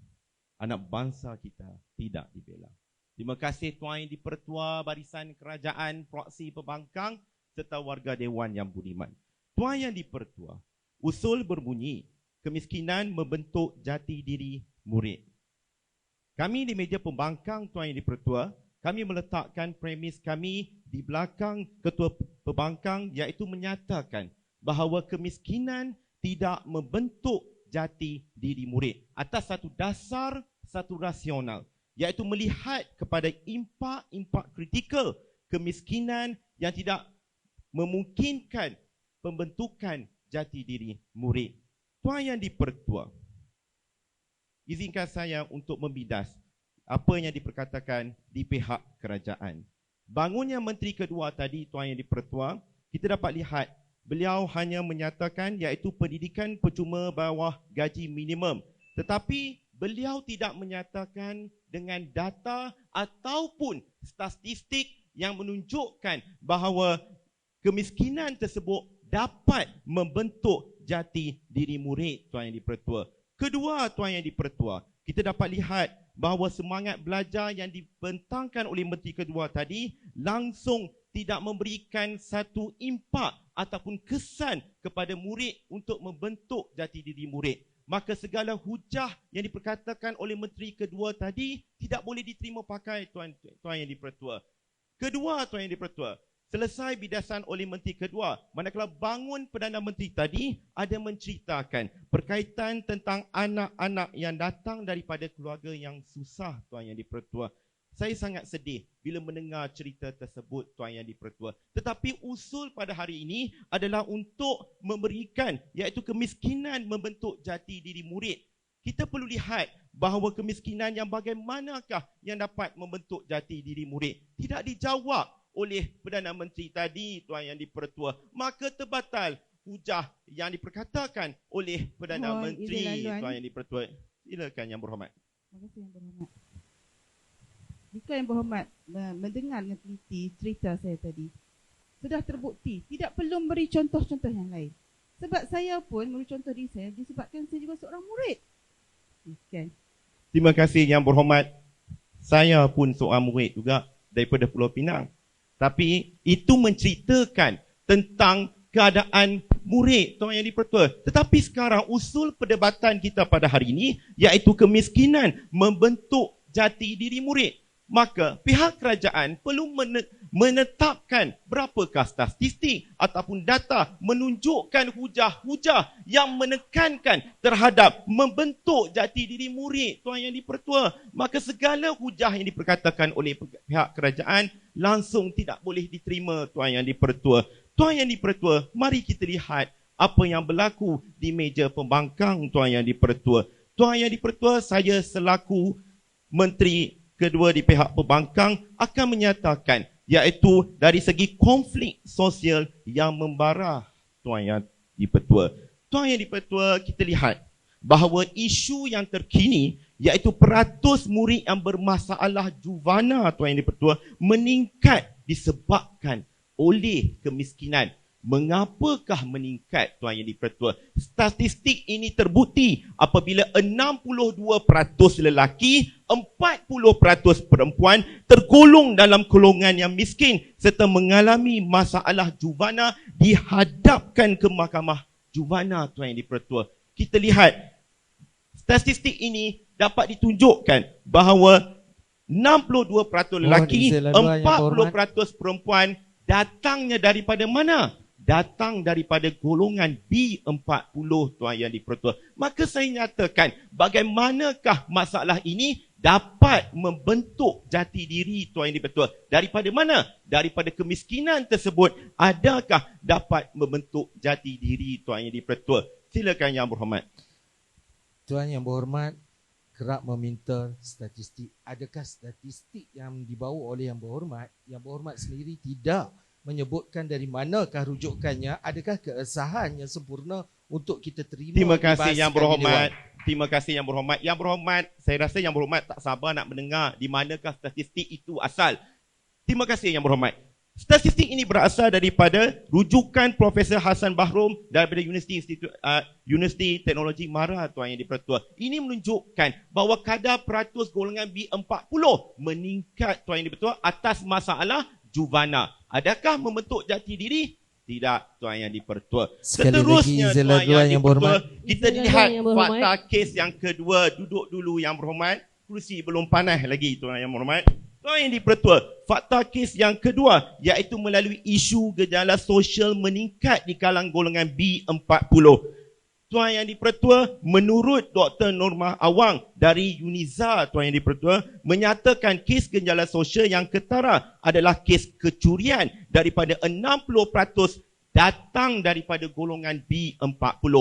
anak bangsa kita tidak dibela. Terima kasih Tuan Yang di-Pertua Barisan Kerajaan Proksi Pembangkang serta warga Dewan yang budiman. Tuan Yang di-Pertua, usul berbunyi kemiskinan membentuk jati diri murid. Kami di meja pembangkang Tuan Yang di-Pertua, kami meletakkan premis kami di belakang Ketua Pembangkang iaitu menyatakan bahawa kemiskinan tidak membentuk jati diri murid atas satu dasar, satu rasional, iaitu melihat kepada impak kritikal kemiskinan yang tidak memungkinkan pembentukan jati diri murid. Tuan Yang di-Pertua, izinkan saya untuk membidas apa yang diperkatakan di pihak kerajaan. Bangunnya Menteri Kedua tadi, Tuan Yang di-Pertua, kita dapat lihat beliau hanya menyatakan iaitu pendidikan percuma bawah gaji minimum. Tetapi beliau tidak menyatakan dengan data ataupun statistik yang menunjukkan bahawa kemiskinan tersebut dapat membentuk jati diri murid, Tuan Yang di-Pertua. Kedua, Tuan Yang di-Pertua, kita dapat lihat bahawa semangat belajar yang dibentangkan oleh Menteri Kedua tadi langsung tidak memberikan satu impak ataupun kesan kepada murid untuk membentuk jati diri murid. Maka segala hujah yang diperkatakan oleh Menteri Kedua tadi tidak boleh diterima pakai, Tuan Yang di-Pertua. Kedua, Tuan Yang di-Pertua, selesai bidasan oleh Menteri Kedua, manakala bangun Perdana Menteri tadi ada menceritakan berkaitan tentang anak-anak yang datang daripada keluarga yang susah, Tuan Yang di-Pertua. Saya sangat sedih bila mendengar cerita tersebut, Tuan Yang di-Pertua. Tetapi usul pada hari ini adalah untuk memberikan iaitu kemiskinan membentuk jati diri murid. Kita perlu lihat bahawa kemiskinan yang bagaimanakah yang dapat membentuk jati diri murid. Tidak dijawab oleh Perdana Menteri tadi, Tuan Yang di-Pertua. Maka terbatal hujah yang diperkatakan oleh Perdana Menteri, Tuan Yang di-Pertua. Silakan Yang Berhormat. Terima kasih Yang Berhormat. Jika Yang Berhormat mendengar dengan teliti cerita saya tadi, sudah terbukti tidak perlu memberi contoh-contoh yang lain. Sebab saya pun memberi contoh diri saya disebabkan saya juga seorang murid. Okay. Terima kasih Yang Berhormat. Saya pun seorang murid juga daripada Pulau Pinang. Tapi itu menceritakan tentang keadaan murid, Tuan Yang di-Pertua. Tetapi sekarang usul perdebatan kita pada hari ini iaitu kemiskinan membentuk jati diri murid. Maka pihak kerajaan perlu menetapkan berapakah statistik ataupun data menunjukkan hujah-hujah yang menekankan terhadap membentuk jati diri murid, Tuan Yang di-Pertua. Maka segala hujah yang diperkatakan oleh pihak kerajaan langsung tidak boleh diterima, Tuan Yang di-Pertua. Tuan Yang di-Pertua, mari kita lihat apa yang berlaku di meja pembangkang, Tuan Yang di-Pertua. Tuan Yang di-Pertua, saya selaku Menteri kedua di pihak pembangkang akan menyatakan iaitu dari segi konflik sosial yang membara, Tuan Yang di-Pertua. Tuan Yang di-Pertua, kita lihat bahawa isu yang terkini iaitu peratus murid yang bermasalah juvana, Tuan Yang di-Pertua, meningkat disebabkan oleh kemiskinan. Mengapakah meningkat, Tuan Yang di-Pertua? Statistik ini terbukti apabila 62% lelaki, 40% perempuan tergolong dalam golongan yang miskin serta mengalami masalah juvana dihadapkan ke mahkamah juvana, Tuan Yang di-Pertua. Kita lihat statistik ini dapat ditunjukkan bahawa 62% lelaki, 40% perempuan datangnya daripada mana? Datang daripada golongan B40, Tuan Yang di-Pertua. Maka saya nyatakan bagaimanakah masalah ini dapat membentuk jati diri, Tuan Yang di-Pertua. Daripada mana? Daripada kemiskinan tersebut, adakah dapat membentuk jati diri, Tuan Yang di-Pertua? Silakan Yang Berhormat. Tuan Yang Berhormat kerap meminta statistik. Adakah statistik yang dibawa oleh Yang Berhormat? Yang Berhormat sendiri tidak menyebutkan dari manakah rujukannya, adakah keabsahan yang sempurna untuk kita terima. Terima kasih Yang Berhormat. Terima kasih Yang Berhormat. Yang Berhormat, saya rasa Yang Berhormat tak sabar nak mendengar di manakah statistik itu asal. Terima kasih Yang Berhormat. Statistik ini berasal daripada rujukan Profesor Hassan Bahrom daripada Universiti Teknologi Mara, Tuan Yang di-Pertua. Ini menunjukkan bahawa kadar peratus golongan B40 meningkat, Tuan Yang di-Pertua, atas masalah juvana. Adakah membentuk jati diri? Tidak, Tuan Yang di-Pertua. Seterusnya, Tuan Yang di-Pertua, kita lihat fakta kes yang kedua. Duduk dulu Yang Berhormat. Kerusi belum panas lagi, Tuan Yang Berhormat. Tuan Yang di-Pertua, fakta kes yang kedua iaitu melalui isu gejala sosial meningkat di kalangan golongan B40. Tuan Yang di-Pertua, menurut Dr. Norma Awang dari UNIZA, Tuan Yang di-Pertua, menyatakan kes gejala sosial yang ketara adalah kes kecurian daripada 60% datang daripada golongan B40.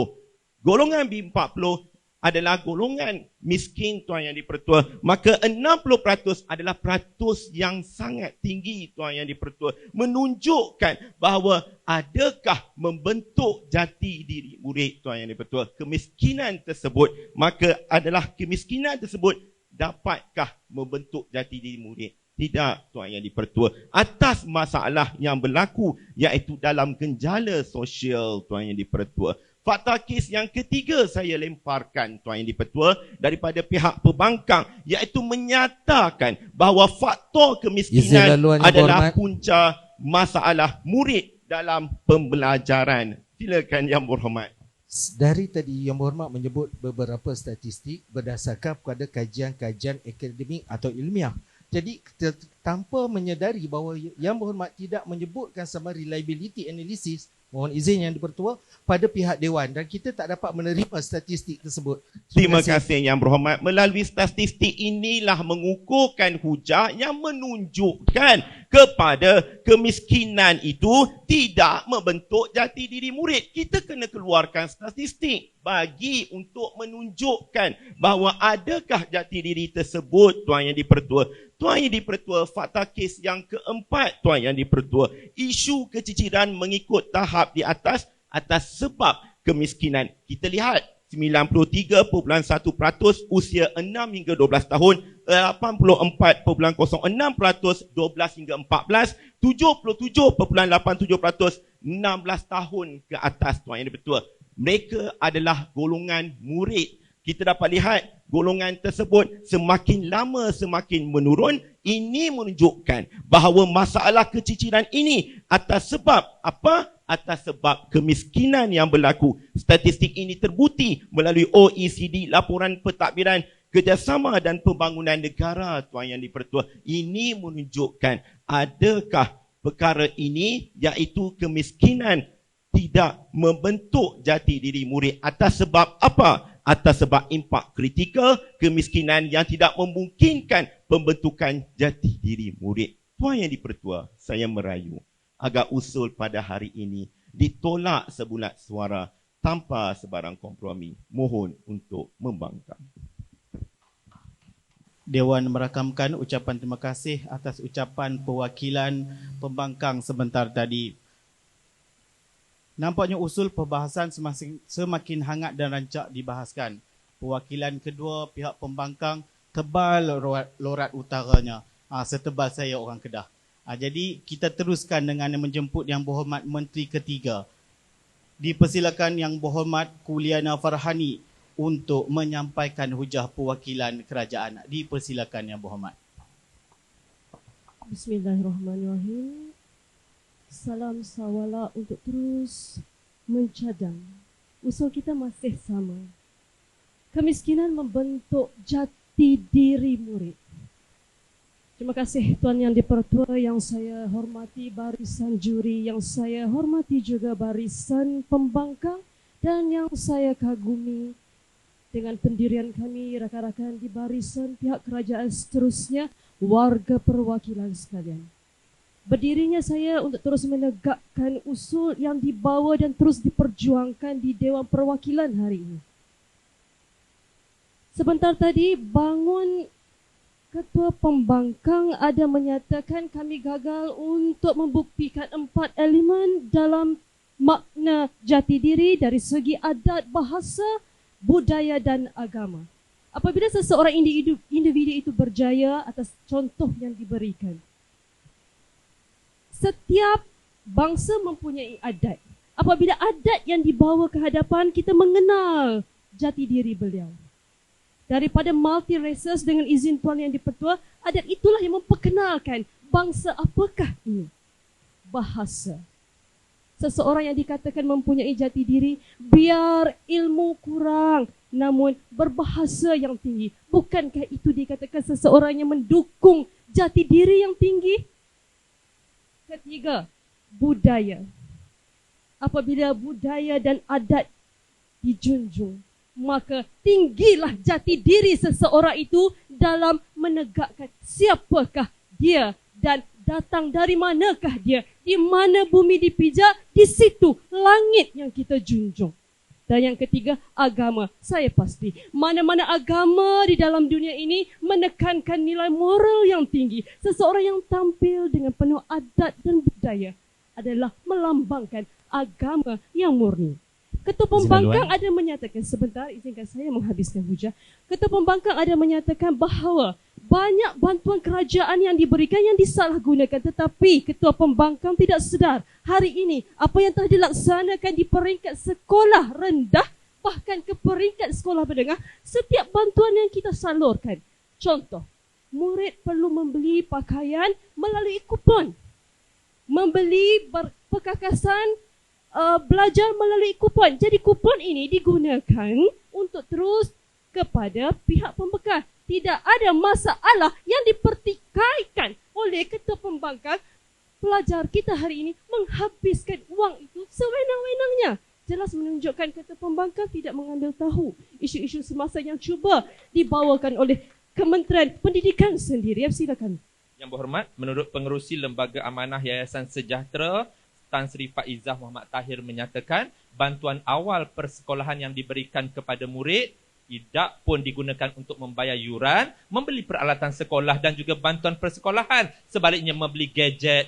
Golongan B40 adalah golongan miskin, Tuan Yang di-Pertua. Maka 60% adalah peratus yang sangat tinggi, Tuan Yang di-Pertua. Menunjukkan bahawa adakah membentuk jati diri murid, Tuan Yang di-Pertua. Kemiskinan tersebut, maka adalah kemiskinan tersebut dapatkah membentuk jati diri murid? Tidak, Tuan Yang di-Pertua. Atas masalah yang berlaku iaitu dalam genjala sosial, Tuan Yang di-Pertua. Fakta kes yang ketiga saya lemparkan, Tuan Yang di-Pertua, daripada pihak pembangkang iaitu menyatakan bahawa faktor kemiskinan adalah punca masalah murid dalam pembelajaran. Silakan Yang Berhormat. Dari tadi Yang Berhormat menyebut beberapa statistik berdasarkan kepada kajian-kajian akademik atau ilmiah. Jadi tanpa menyedari bahawa Yang Berhormat tidak menyebutkan sama reliability analysis, mohon izin Yang di-Pertua, pada pihak Dewan dan kita tak dapat menerima statistik tersebut. Terima kasih Yang Berhormat. Melalui statistik inilah mengukurkan hujah yang menunjukkan kepada kemiskinan itu tidak membentuk jati diri murid. Kita kena keluarkan statistik bagi untuk menunjukkan bahawa adakah jati diri tersebut, Tuan Yang di-Pertua. Tuan Yang di-Pertua, fakta kes yang keempat, Tuan Yang di-Pertua, isu keciciran mengikut tahap di atas sebab kemiskinan. Kita lihat 93.1% usia 6 hingga 12 tahun, 84.06% 12 hingga 14, 77.87% 16 tahun ke atas, Tuan Yang di-Pertua. Mereka adalah golongan murid. Kita dapat lihat golongan tersebut semakin lama semakin menurun. Ini menunjukkan bahawa masalah keciciran ini atas sebab apa? Atas sebab kemiskinan yang berlaku. Statistik ini terbukti melalui OECD, laporan pentadbiran kerjasama dan pembangunan negara, Tuan Yang di-Pertua. Ini menunjukkan adakah perkara ini, iaitu kemiskinan tidak membentuk jati diri murid atas sebab apa? Atas sebab impak kritikal, kemiskinan yang tidak memungkinkan pembentukan jati diri murid. Tuan Yang di-Pertua, saya merayu agar usul pada hari ini ditolak sebulat suara tanpa sebarang kompromi. Mohon untuk membangkang. Dewan merakamkan ucapan terima kasih atas ucapan perwakilan pembangkang sebentar tadi. Nampaknya usul perbahasan semakin hangat dan rancak dibahaskan. Perwakilan kedua pihak pembangkang tebal lorat utaranya. Setebal saya orang Kedah. Jadi kita teruskan dengan menjemput Yang Berhormat Menteri Ketiga. Dipersilakan Yang Berhormat Kuliana Farhani untuk menyampaikan hujah perwakilan kerajaan. Dipersilakan Yang Berhormat. Bismillahirrahmanirrahim. Salam sawala untuk terus mencadang. Usul kita masih sama. Kemiskinan membentuk jati diri murid. Terima kasih Tuan Yang di-Pertua, yang saya hormati barisan juri, yang saya hormati juga barisan pembangkang, dan yang saya kagumi dengan pendirian kami rakan-rakan di barisan pihak kerajaan seterusnya, warga perwakilan sekalian. Berdirinya saya untuk terus menegakkan usul yang dibawa dan terus diperjuangkan di Dewan Perwakilan hari ini. Sebentar tadi bangun Ketua Pembangkang ada menyatakan kami gagal untuk membuktikan 4 elemen dalam makna jati diri dari segi adat, bahasa, budaya dan agama. Apabila seseorang individu itu berjaya atas contoh yang diberikan. Setiap bangsa mempunyai adat. Apabila adat yang dibawa ke hadapan, kita mengenal jati diri beliau. Daripada multi races, dengan izin Tuan Yang di-Pertua, adat itulah yang memperkenalkan bangsa apakah ini. Bahasa. Seseorang yang dikatakan mempunyai jati diri, biar ilmu kurang, namun berbahasa yang tinggi. Bukankah itu dikatakan seseorang yang mendukung jati diri yang tinggi? Ketiga, budaya. Apabila budaya dan adat dijunjung, maka tinggilah jati diri seseorang itu dalam menegakkan siapakah dia dan datang dari manakah dia. Di mana bumi dipijak, di situ langit yang kita junjung. Dan yang ketiga, agama. Saya pasti mana-mana agama di dalam dunia ini menekankan nilai moral yang tinggi. Seseorang yang tampil dengan penuh adat dan budaya adalah melambangkan agama yang murni. Ketua Pembangkang ada menyatakan, sebentar izinkan saya menghabiskan hujah. Ketua Pembangkang ada menyatakan bahawa banyak bantuan kerajaan yang diberikan yang disalahgunakan, tetapi Ketua Pembangkang tidak sedar hari ini apa yang telah dilaksanakan di peringkat sekolah rendah bahkan ke peringkat sekolah menengah. Setiap bantuan yang kita salurkan, contoh, murid perlu membeli pakaian melalui kupon, membeli perkakasan belajar melalui kupon. Jadi kupon ini digunakan untuk terus kepada pihak pembekal. Tidak ada masalah yang dipertikaikan oleh Ketua Pembangkang. Pelajar kita hari ini menghabiskan uang itu sewenang-wenangnya. Jelas menunjukkan Ketua Pembangkang tidak mengambil tahu isu-isu semasa yang cuba dibawakan oleh Kementerian Pendidikan sendiri. Silakan. Yang Berhormat, menurut Pengerusi Lembaga Amanah Yayasan Sejahtera, Tan Sri Faizah Muhammad Tahir menyatakan bantuan awal persekolahan yang diberikan kepada murid tidak pun digunakan untuk membayar yuran, membeli peralatan sekolah dan juga bantuan persekolahan. Sebaliknya membeli gadget,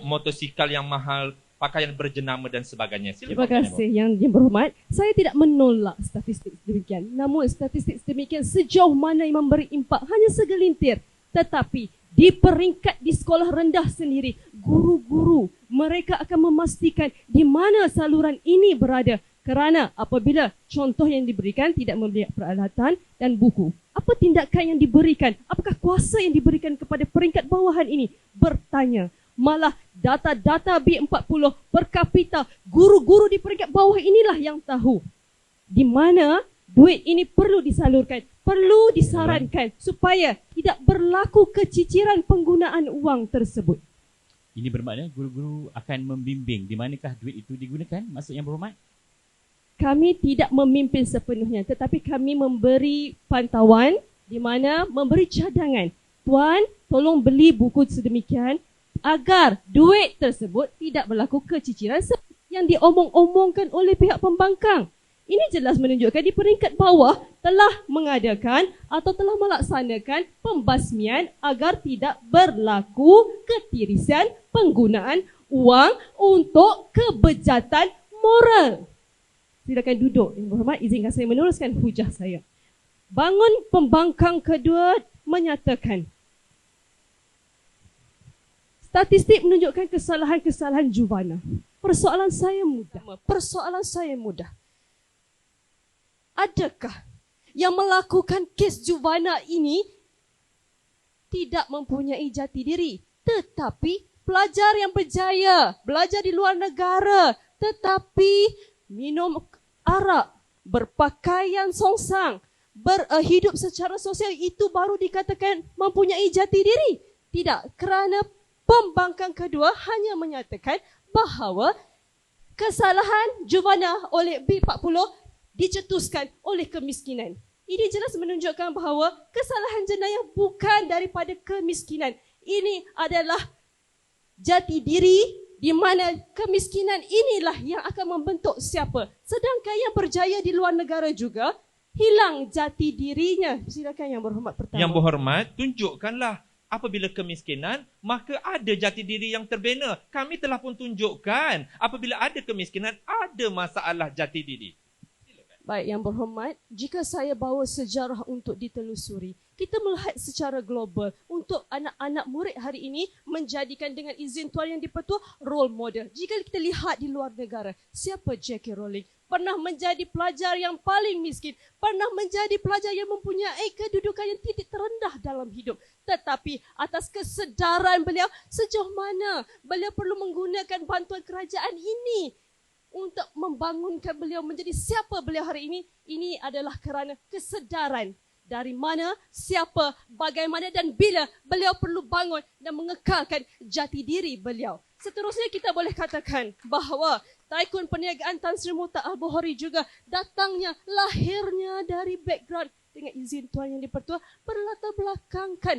motosikal yang mahal, pakaian berjenama dan sebagainya. Terima kasih Yang Berhormat. Saya tidak menolak statistik demikian. Namun statistik demikian sejauh mana yang memberi impak hanya segelintir. Tetapi di peringkat di sekolah rendah sendiri, guru-guru mereka akan memastikan di mana saluran ini berada. Kerana apabila contoh yang diberikan tidak membeli peralatan dan buku, apa tindakan yang diberikan? Apakah kuasa yang diberikan kepada peringkat bawahan ini? Bertanya. Malah data-data B40 per kapita, guru-guru di peringkat bawah inilah yang tahu di mana duit ini perlu disalurkan, perlu disarankan supaya tidak berlaku keciciran penggunaan wang tersebut. Ini bermakna guru-guru akan membimbing di manakah duit itu digunakan, maksud yang berhormat? Kami tidak memimpin sepenuhnya, tetapi kami memberi pantauan di mana memberi cadangan. Tuan, tolong beli buku sedemikian agar duit tersebut tidak berlaku keciciran yang diomong-omongkan oleh pihak pembangkang. Ini jelas menunjukkan di peringkat bawah telah mengadakan atau telah melaksanakan pembasmian agar tidak berlaku ketirisan penggunaan wang untuk kebejatan moral. Silakan duduk, Yang Berhormat, izinkan saya meneruskan hujah saya. Bangun pembangkang kedua menyatakan statistik menunjukkan kesalahan-kesalahan juvana. Persoalan saya mudah. Adakah yang melakukan kes juvana ini tidak mempunyai jati diri, tetapi pelajar yang berjaya, belajar di luar negara, tetapi minum arak, berpakaian songsang, berhidup secara sosial, itu baru dikatakan mempunyai jati diri? Tidak, kerana pembangkang kedua hanya menyatakan bahawa kesalahan juvana oleh B40 dicetuskan oleh kemiskinan. Ini jelas menunjukkan bahawa kesalahan jenayah bukan daripada kemiskinan. Ini adalah jati diri di mana kemiskinan inilah yang akan membentuk siapa. Sedangkan yang berjaya di luar negara juga hilang jati dirinya. Silakan Yang Berhormat pertama. Yang Berhormat, tunjukkanlah apabila kemiskinan, maka ada jati diri yang terbina. Kami telah pun tunjukkan apabila ada kemiskinan, ada masalah jati diri. Baik, Yang Berhormat, jika saya bawa sejarah untuk ditelusuri, kita melihat secara global untuk anak-anak murid hari ini menjadikan dengan izin Tuan Yang di-Pertua role model. Jika kita lihat di luar negara, siapa J.K. Rowling? Pernah menjadi pelajar yang paling miskin, pernah menjadi pelajar yang mempunyai kedudukan yang titik terendah dalam hidup. Tetapi atas kesedaran beliau, sejauh mana beliau perlu menggunakan bantuan kerajaan ini untuk membangunkan beliau menjadi siapa beliau hari ini. Ini adalah kerana kesedaran dari mana, siapa, bagaimana dan bila beliau perlu bangun dan mengekalkan jati diri beliau. Seterusnya kita boleh katakan bahawa Taikun Perniagaan Tan Sri Muhtar Al-Bukhari juga datangnya, lahirnya dari background dengan izin Tuan Yang di-Pertua berlatar belakangkan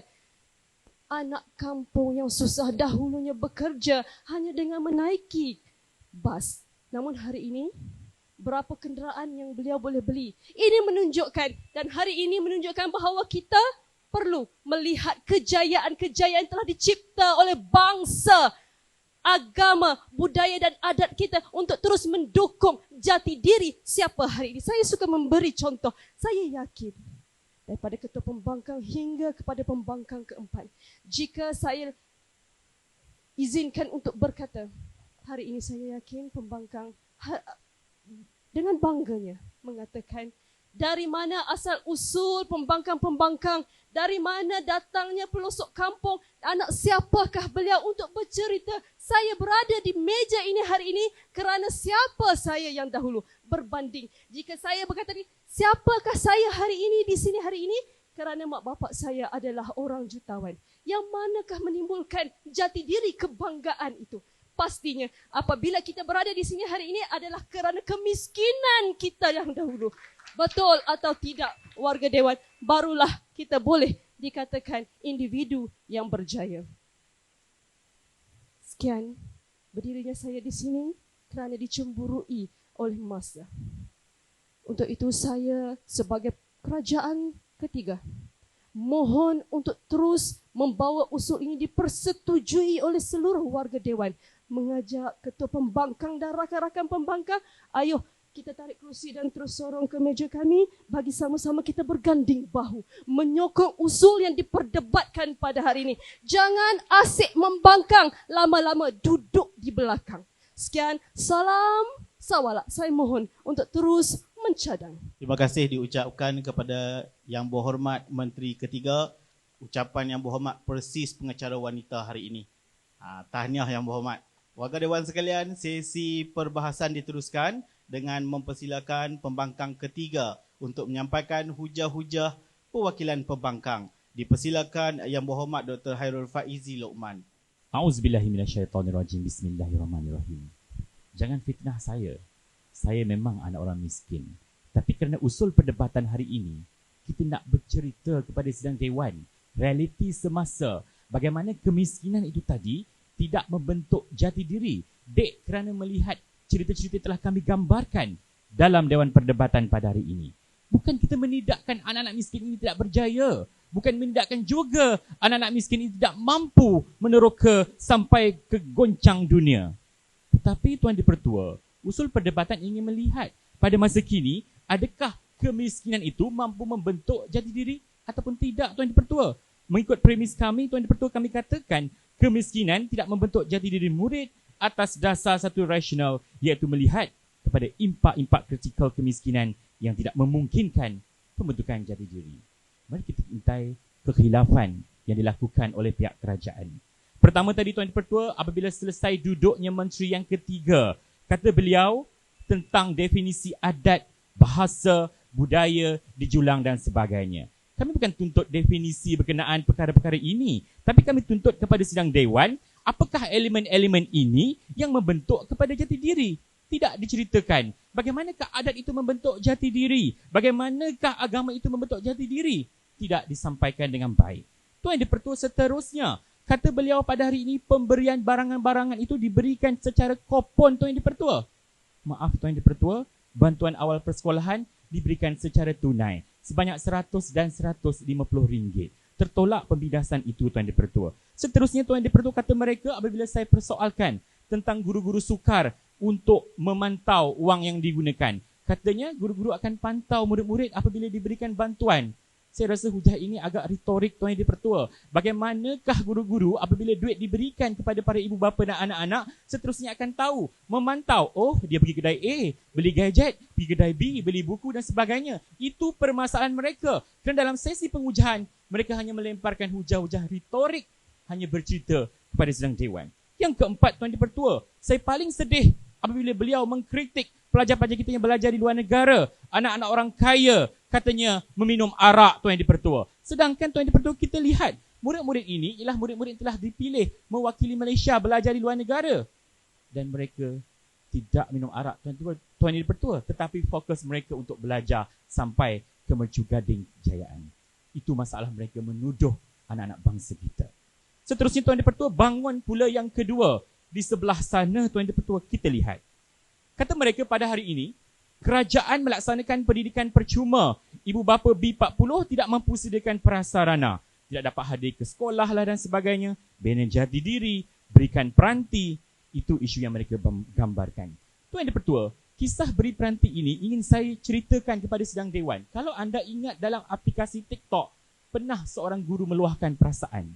anak kampung yang susah dahulunya bekerja hanya dengan menaiki bas. Namun hari ini, berapa kenderaan yang beliau boleh beli? Ini menunjukkan, dan hari ini menunjukkan bahawa kita perlu melihat kejayaan-kejayaan telah dicipta oleh bangsa, agama, budaya dan adat kita untuk terus mendukung jati diri siapa hari ini. Saya suka memberi contoh. Saya yakin daripada ketua pembangkang hingga kepada pembangkang keempat, jika saya izinkan untuk berkata, hari ini saya yakin pembangkang dengan bangganya mengatakan dari mana asal usul pembangkang-pembangkang, dari mana datangnya pelosok kampung, anak siapakah beliau untuk bercerita. Saya berada di meja ini hari ini kerana siapa saya yang dahulu berbanding. Jika saya berkata ni, siapakah saya hari ini di sini hari ini? Kerana mak bapak saya adalah orang jutawan. Yang manakah menimbulkan jati diri kebanggaan itu? Pastinya apabila kita berada di sini hari ini adalah kerana kemiskinan kita yang dahulu. Betul atau tidak, warga dewan, barulah kita boleh dikatakan individu yang berjaya. Sekian, berdirinya saya di sini kerana dicemburui oleh masa. Untuk itu saya sebagai kerajaan ketiga mohon untuk terus membawa usul ini dipersetujui oleh seluruh warga dewan. Mengajak ketua pembangkang dan rakan-rakan pembangkang, ayo kita tarik kerusi dan terus sorong ke meja kami bagi sama-sama kita berganding bahu menyokong usul yang diperdebatkan pada hari ini. Jangan asyik membangkang, lama-lama duduk di belakang. Sekian, salam Sawalak, saya mohon untuk terus mencadang. Terima kasih diucapkan kepada Yang Berhormat Menteri Ketiga. Ucapan Yang Berhormat persis pengacara wanita hari ini. Tahniah Yang Berhormat. Warga Dewan sekalian, sesi perbahasan diteruskan dengan mempersilakan pembangkang ketiga untuk menyampaikan hujah-hujah perwakilan pembangkang. Dipersilakan Yang Berhormat Dr. Hairul Faizi Luqman. A'udzubillahiminasyaitonirrajim. Bismillahirrahmanirrahim. Jangan fitnah saya. Saya memang anak orang miskin. Tapi kerana usul perdebatan hari ini, kita nak bercerita kepada sidang dewan realiti semasa bagaimana kemiskinan itu tadi tidak membentuk jati diri. Dek kerana melihat cerita-cerita telah kami gambarkan dalam dewan perdebatan pada hari ini. Bukan kita menidakkan anak-anak miskin ini tidak berjaya. Bukan menidakkan juga anak-anak miskin ini tidak mampu meneroka sampai ke goncang dunia. Tetapi Tuan Dipertua, usul perdebatan ingin melihat pada masa kini, adakah kemiskinan itu mampu membentuk jati diri ataupun tidak, Tuan Dipertua? Mengikut premis kami, Tuan Dipertua, kami katakan kemiskinan tidak membentuk jati diri murid atas dasar satu rasional, iaitu melihat kepada impak-impak kritikal kemiskinan yang tidak memungkinkan pembentukan jati diri. Mari kita intai kekhilafan yang dilakukan oleh pihak kerajaan. Pertama tadi, Tuan Dipertua, apabila selesai duduknya Menteri yang ketiga, kata beliau tentang definisi adat, bahasa, budaya, dijulang dan sebagainya. Kami bukan tuntut definisi berkenaan perkara-perkara ini, tapi kami tuntut kepada sidang dewan, apakah elemen-elemen ini yang membentuk kepada jati diri? Tidak diceritakan. Bagaimanakah adat itu membentuk jati diri? Bagaimanakah agama itu membentuk jati diri? Tidak disampaikan dengan baik. Tuan Dipertua, seterusnya, kata beliau pada hari ini pemberian barangan-barangan itu diberikan secara kupon, Tuan Dipertua. Maaf Tuan Dipertua, bantuan awal persekolahan diberikan secara tunai sebanyak RM100 dan RM150. Tertolak pembidasan itu, Tuan Dipertua. Seterusnya, Tuan Dipertua, kata mereka apabila saya persoalkan tentang guru-guru sukar untuk memantau wang yang digunakan. Katanya guru-guru akan pantau murid-murid apabila diberikan bantuan. Saya rasa hujah ini agak retorik, Tuan Dipertua. Bagaimanakah guru-guru apabila duit diberikan kepada para ibu bapa dan anak-anak, seterusnya akan tahu, memantau, oh dia pergi kedai A, beli gadget, pergi kedai B, beli buku dan sebagainya. Itu permasalahan mereka. Kerana dalam sesi pengujahan, mereka hanya melemparkan hujah-hujah retorik, hanya bercerita kepada sidang dewan. Yang keempat, Tuan Dipertua, saya paling sedih apabila beliau mengkritik pelajar-pelajar kita yang belajar di luar negara, anak-anak orang kaya, katanya meminum arak, Tuan Dipertua. Sedangkan Tuan Dipertua, kita lihat murid-murid ini ialah murid-murid yang telah dipilih mewakili Malaysia belajar di luar negara. Dan mereka tidak minum arak, Tuan Dipertua, tetapi fokus mereka untuk belajar sampai ke Mercu Gading Kejayaan. Itu masalah mereka menuduh anak-anak bangsa kita. Seterusnya, Tuan Dipertua, bangun pula yang kedua. Di sebelah sana, Tuan Dipertua, kita lihat. Kata mereka pada hari ini, kerajaan melaksanakan pendidikan percuma. Ibu bapa B40 tidak mampu sediakan prasarana. Tidak dapat hadir ke sekolah lah dan sebagainya. Bina jati diri, berikan peranti. Itu isu yang mereka gambarkan. Tuan Dipertua, kisah beri peranti ini ingin saya ceritakan kepada sidang dewan. Kalau anda ingat dalam aplikasi TikTok, pernah seorang guru meluahkan perasaan.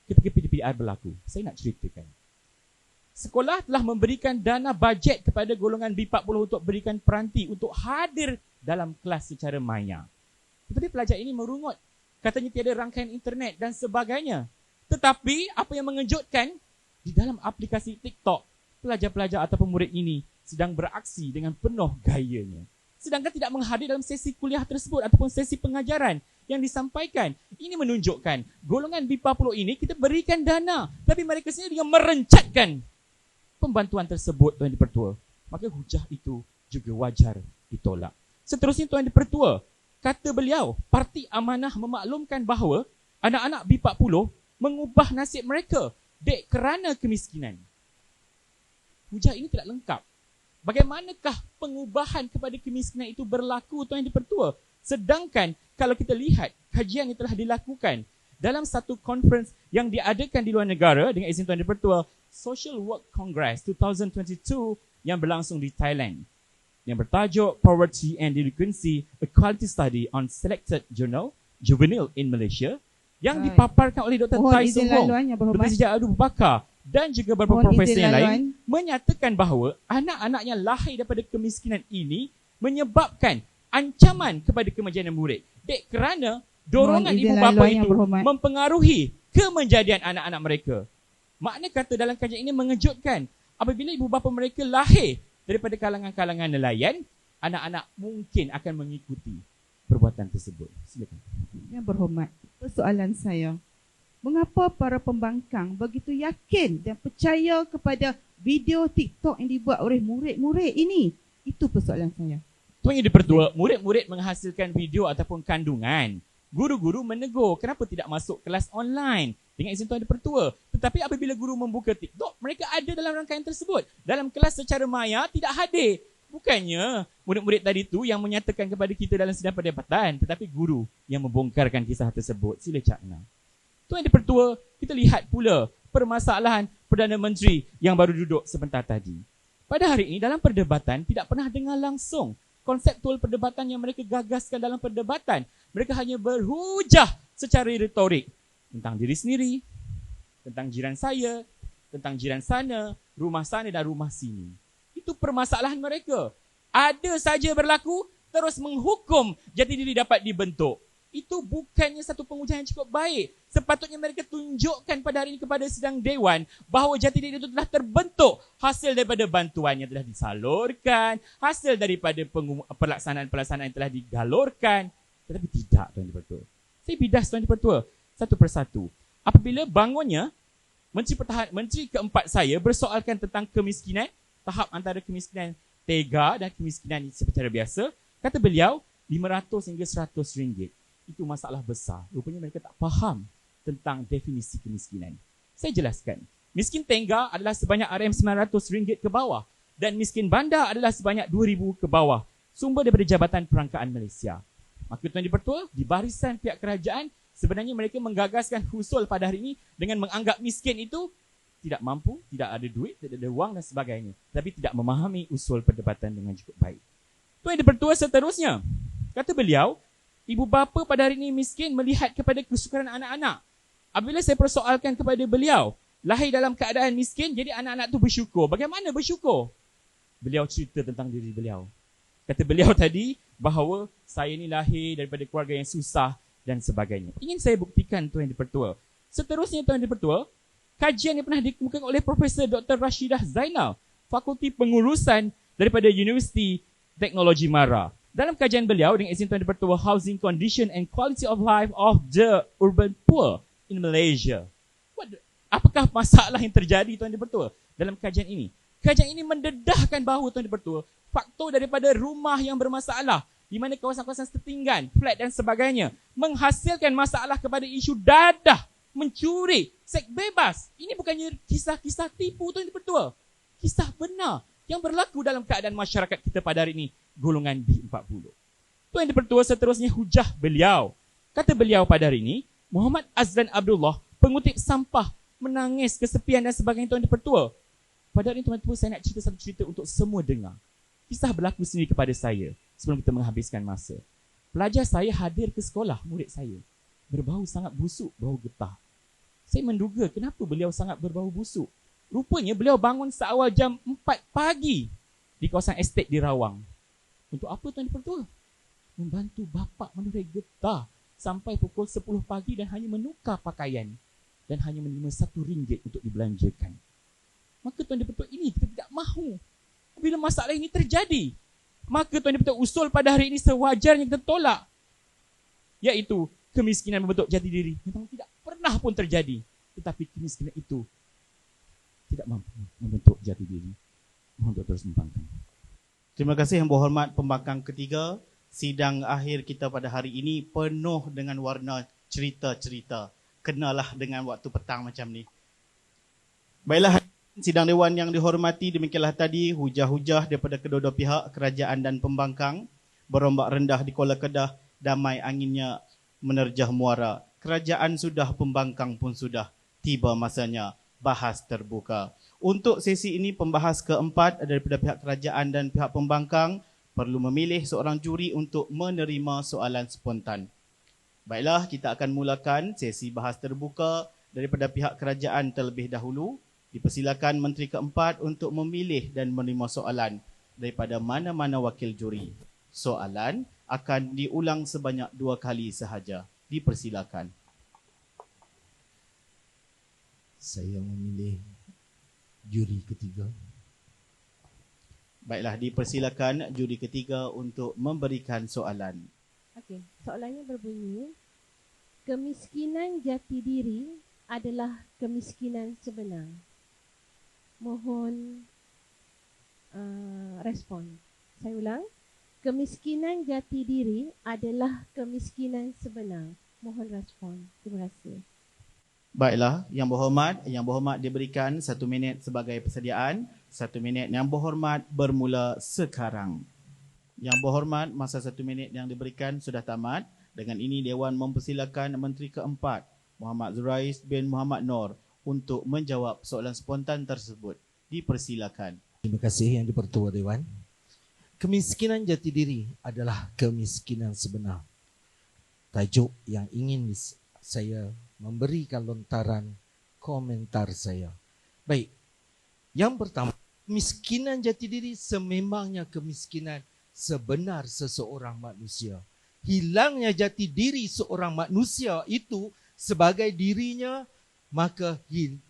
Ketika PDPR berlaku, saya nak ceritakan. Sekolah telah memberikan dana bajet kepada golongan B40 untuk berikan peranti untuk hadir dalam kelas secara maya. Tetapi pelajar ini merungut. Katanya tiada rangkaian internet dan sebagainya. Tetapi apa yang mengejutkan, di dalam aplikasi TikTok, pelajar-pelajar atau murid ini sedang beraksi dengan penuh gayanya. Sedangkan tidak menghadir dalam sesi kuliah tersebut ataupun sesi pengajaran yang disampaikan. Ini menunjukkan golongan B40 ini kita berikan dana, tapi mereka sendiri dengan merencatkan pembantuan tersebut, Tuan Dipertua. Maka hujah itu juga wajar ditolak. Seterusnya, Tuan Dipertua, kata beliau, Parti Amanah memaklumkan bahawa anak-anak B40 mengubah nasib mereka dek kerana kemiskinan. Hujah ini tidak lengkap. Bagaimanakah pengubahan kepada kemiskinan itu berlaku, Tuan Dipertua? Sedangkan kalau kita lihat kajian yang telah dilakukan dalam satu conference yang diadakan di luar negara dengan izin Tuan Dipertua, Social Work Congress 2022 yang berlangsung di Thailand, yang bertajuk Poverty and Delinquency, a Quality Study on Selected Journal Juvenile in Malaysia, yang dipaparkan oleh Dr. Tai Sung Hong, Dr. Sijak Abu Bakar, dan juga beberapa Mohon profesor izin yang lain laluan. menyatakan bahawa anak-anak yang lahir daripada kemiskinan ini menyebabkan ancaman kepada kemajuan murid. Dek kerana dorongan Mohon izin ibu bapa laluan yang itu berhormat. mempengaruhi kemenjadian anak-anak mereka. Makna kata dalam kajian ini mengejutkan. Apabila ibu bapa mereka lahir daripada kalangan-kalangan nelayan, anak-anak mungkin akan mengikuti perbuatan tersebut. Silakan. Yang berhormat, persoalan saya, mengapa para pembangkang begitu yakin dan percaya kepada video TikTok yang dibuat oleh murid-murid ini? Itu persoalan saya. Tuan Yang Dipertua, murid-murid menghasilkan video ataupun kandungan. Guru-guru menegur kenapa tidak masuk kelas online dengan izin Tuan Yang Dipertua. Tetapi apabila guru membuka TikTok, mereka ada dalam rangkaian tersebut. Dalam kelas secara maya tidak hadir. Bukannya murid-murid tadi tu yang menyatakan kepada kita dalam sidang perdebatan, tetapi guru yang membongkarkan kisah tersebut. Sila cakna. Tuan Yang Dipertua, kita lihat pula permasalahan Perdana Menteri yang baru duduk sebentar tadi. Pada hari ini dalam perdebatan tidak pernah dengar langsung konseptual perdebatan yang mereka gagaskan dalam perdebatan. Mereka hanya berhujah secara retorik tentang diri sendiri, tentang jiran saya, tentang jiran sana, rumah sana dan rumah sini. Itu permasalahan mereka. Ada saja berlaku, terus menghukum jati diri dapat dibentuk. Itu bukannya satu pengujian yang cukup baik. Sepatutnya mereka tunjukkan pada hari ini kepada sidang dewan bahawa jati diri itu telah terbentuk hasil daripada bantuan yang telah disalurkan, hasil daripada pelaksanaan-pelaksanaan yang telah digalurkan. Tetapi tidak, Tuan Dipertua. Saya bidas, Tuan Dipertua, satu persatu. Apabila bangunnya, Menteri keempat saya bersoalkan tentang kemiskinan, tahap antara kemiskinan tega dan kemiskinan secara biasa, kata beliau 500 hingga 100 ringgit. Itu masalah besar. Rupanya mereka tak faham tentang definisi kemiskinan. Saya jelaskan. Miskin tengah adalah sebanyak RM900 ke bawah dan miskin bandar adalah sebanyak 2,000 ke bawah. Sumber daripada Jabatan Perangkaan Malaysia. Maka Tuan Dipertua, di barisan pihak kerajaan, sebenarnya mereka menggagaskan usul pada hari ini dengan menganggap miskin itu tidak mampu, tidak ada duit, tidak ada wang dan sebagainya. Tapi tidak memahami usul perdebatan dengan cukup baik. Tuan Dipertua seterusnya, kata beliau, ibu bapa pada hari ini miskin melihat kepada kesukaran anak-anak. Apabila saya persoalkan kepada beliau, lahir dalam keadaan miskin, jadi anak-anak itu bersyukur. Bagaimana bersyukur? Beliau cerita tentang diri beliau. Kata beliau tadi bahawa saya ni lahir daripada keluarga yang susah dan sebagainya. Ingin saya buktikan Tuan Dipertua. Seterusnya Tuan Dipertua, kajian yang pernah dikemukakan oleh Profesor Dr. Rashidah Zainal, Fakulti Pengurusan daripada Universiti Teknologi Mara. Dalam kajian beliau dengan izin Tuan Dipertua, Housing Condition and Quality of Life of the Urban Poor in Malaysia. Apakah masalah yang terjadi Tuan Dipertua dalam kajian ini? Kajian ini mendedahkan bahawa Tuan Dipertua, faktor daripada rumah yang bermasalah, di mana kawasan-kawasan setinggan, flat dan sebagainya, menghasilkan masalah kepada isu dadah, mencuri, seks bebas. Ini bukannya kisah-kisah tipu Tuan Dipertua. Kisah benar yang berlaku dalam keadaan masyarakat kita pada hari ini, golongan B40. Tuan Dipertua seterusnya hujah beliau. Kata beliau pada hari ini, Muhammad Azlan Abdullah, pengutip sampah, menangis, kesepian dan sebagainya Tuan Dipertua. Pada hari ini Tuan Dipertua, saya nak cerita satu cerita untuk semua dengar. Kisah berlaku sendiri kepada saya sebelum kita menghabiskan masa. Pelajar saya hadir ke sekolah, murid saya. Berbau sangat busuk, bau getah. Saya menduga kenapa beliau sangat berbau busuk. Rupanya beliau bangun seawal jam 4 pagi di kawasan estate di Rawang. Untuk apa Tuan Dipertua? Membantu bapa menurai getah sampai pukul 10 pagi dan hanya menukar pakaian dan hanya menerima RM1 untuk dibelanjakan. Maka Tuan Dipertua, ini kita tidak mahu. Bila masalah ini terjadi, maka Tuan Dipertua, usul pada hari ini sewajarnya kita tolak. Iaitu kemiskinan membentuk jati diri. Memang tidak pernah pun terjadi. Tetapi kemiskinan itu tidak mampu membentuk jati diri. Mohon untuk terus membangkang. Terima kasih Yang Berhormat Pembangkang ketiga. Sidang akhir kita pada hari ini penuh dengan warna cerita-cerita. Kenalah dengan waktu petang macam ni. Baiklah, sidang Dewan yang dihormati, demikianlah tadi hujah-hujah daripada kedua-dua pihak, kerajaan dan pembangkang. Berombak rendah di Kuala Kedah, damai anginnya menerjah muara. Kerajaan sudah, pembangkang pun sudah. Tiba masanya bahas terbuka. Untuk sesi ini, pembahas keempat daripada pihak kerajaan dan pihak pembangkang perlu memilih seorang juri untuk menerima soalan spontan. Baiklah, kita akan mulakan sesi bahas terbuka daripada pihak kerajaan terlebih dahulu. Dipersilakan Menteri keempat untuk memilih dan menerima soalan daripada mana-mana wakil juri. Soalan akan diulang sebanyak 2 kali sahaja. Dipersilakan. Saya memilih juri ketiga. Baiklah, dipersilakan juri ketiga untuk memberikan soalan. Okey, soalannya berbunyi, kemiskinan jati diri adalah kemiskinan sebenar. Mohon respon. Saya ulang. Kemiskinan jati diri adalah kemiskinan sebenar. Mohon respon. Terima kasih. Baiklah, Yang Berhormat diberikan 1 minit sebagai persediaan. 1 minit Yang Berhormat bermula sekarang. Yang Berhormat, masa 1 minit yang diberikan sudah tamat. Dengan ini Dewan mempersilakan Menteri keempat, Muhammad Zurais bin Muhammad Nor, untuk menjawab soalan spontan tersebut. Dipersilakan. Terima kasih Yang di-Pertua Dewan. Kemiskinan jati diri adalah kemiskinan sebenar. Tajuk yang ingin saya memberikan lontaran komentar saya. Baik. Yang pertama, kemiskinan jati diri sememangnya kemiskinan sebenar seseorang manusia. Hilangnya jati diri seorang manusia itu sebagai dirinya, maka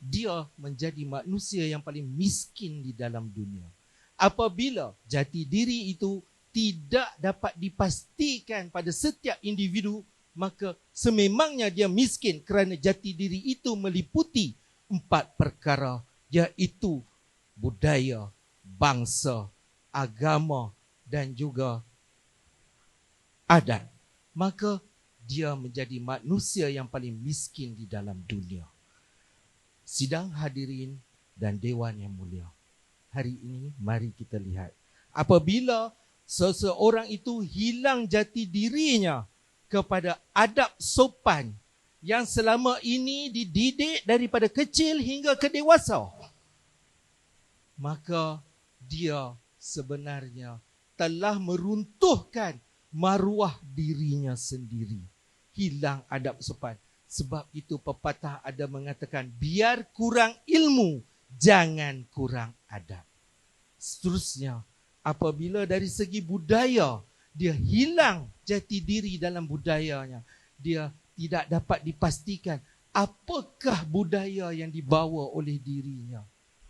dia menjadi manusia yang paling miskin di dalam dunia. Apabila jati diri itu tidak dapat dipastikan pada setiap individu, maka sememangnya dia miskin kerana jati diri itu meliputi 4 perkara, iaitu budaya, bangsa, agama dan juga adat. Maka dia menjadi manusia yang paling miskin di dalam dunia. Sidang hadirin dan Dewan yang mulia, hari ini mari kita lihat, apabila seseorang itu hilang jati dirinya kepada adab sopan yang selama ini dididik daripada kecil hingga ke dewasa, maka dia sebenarnya telah meruntuhkan maruah dirinya sendiri. Hilang adab sopan. Sebab itu pepatah ada mengatakan, biar kurang ilmu, jangan kurang adab. Seterusnya, apabila dari segi budaya, dia hilang jati diri dalam budayanya, dia tidak dapat dipastikan apakah budaya yang dibawa oleh dirinya.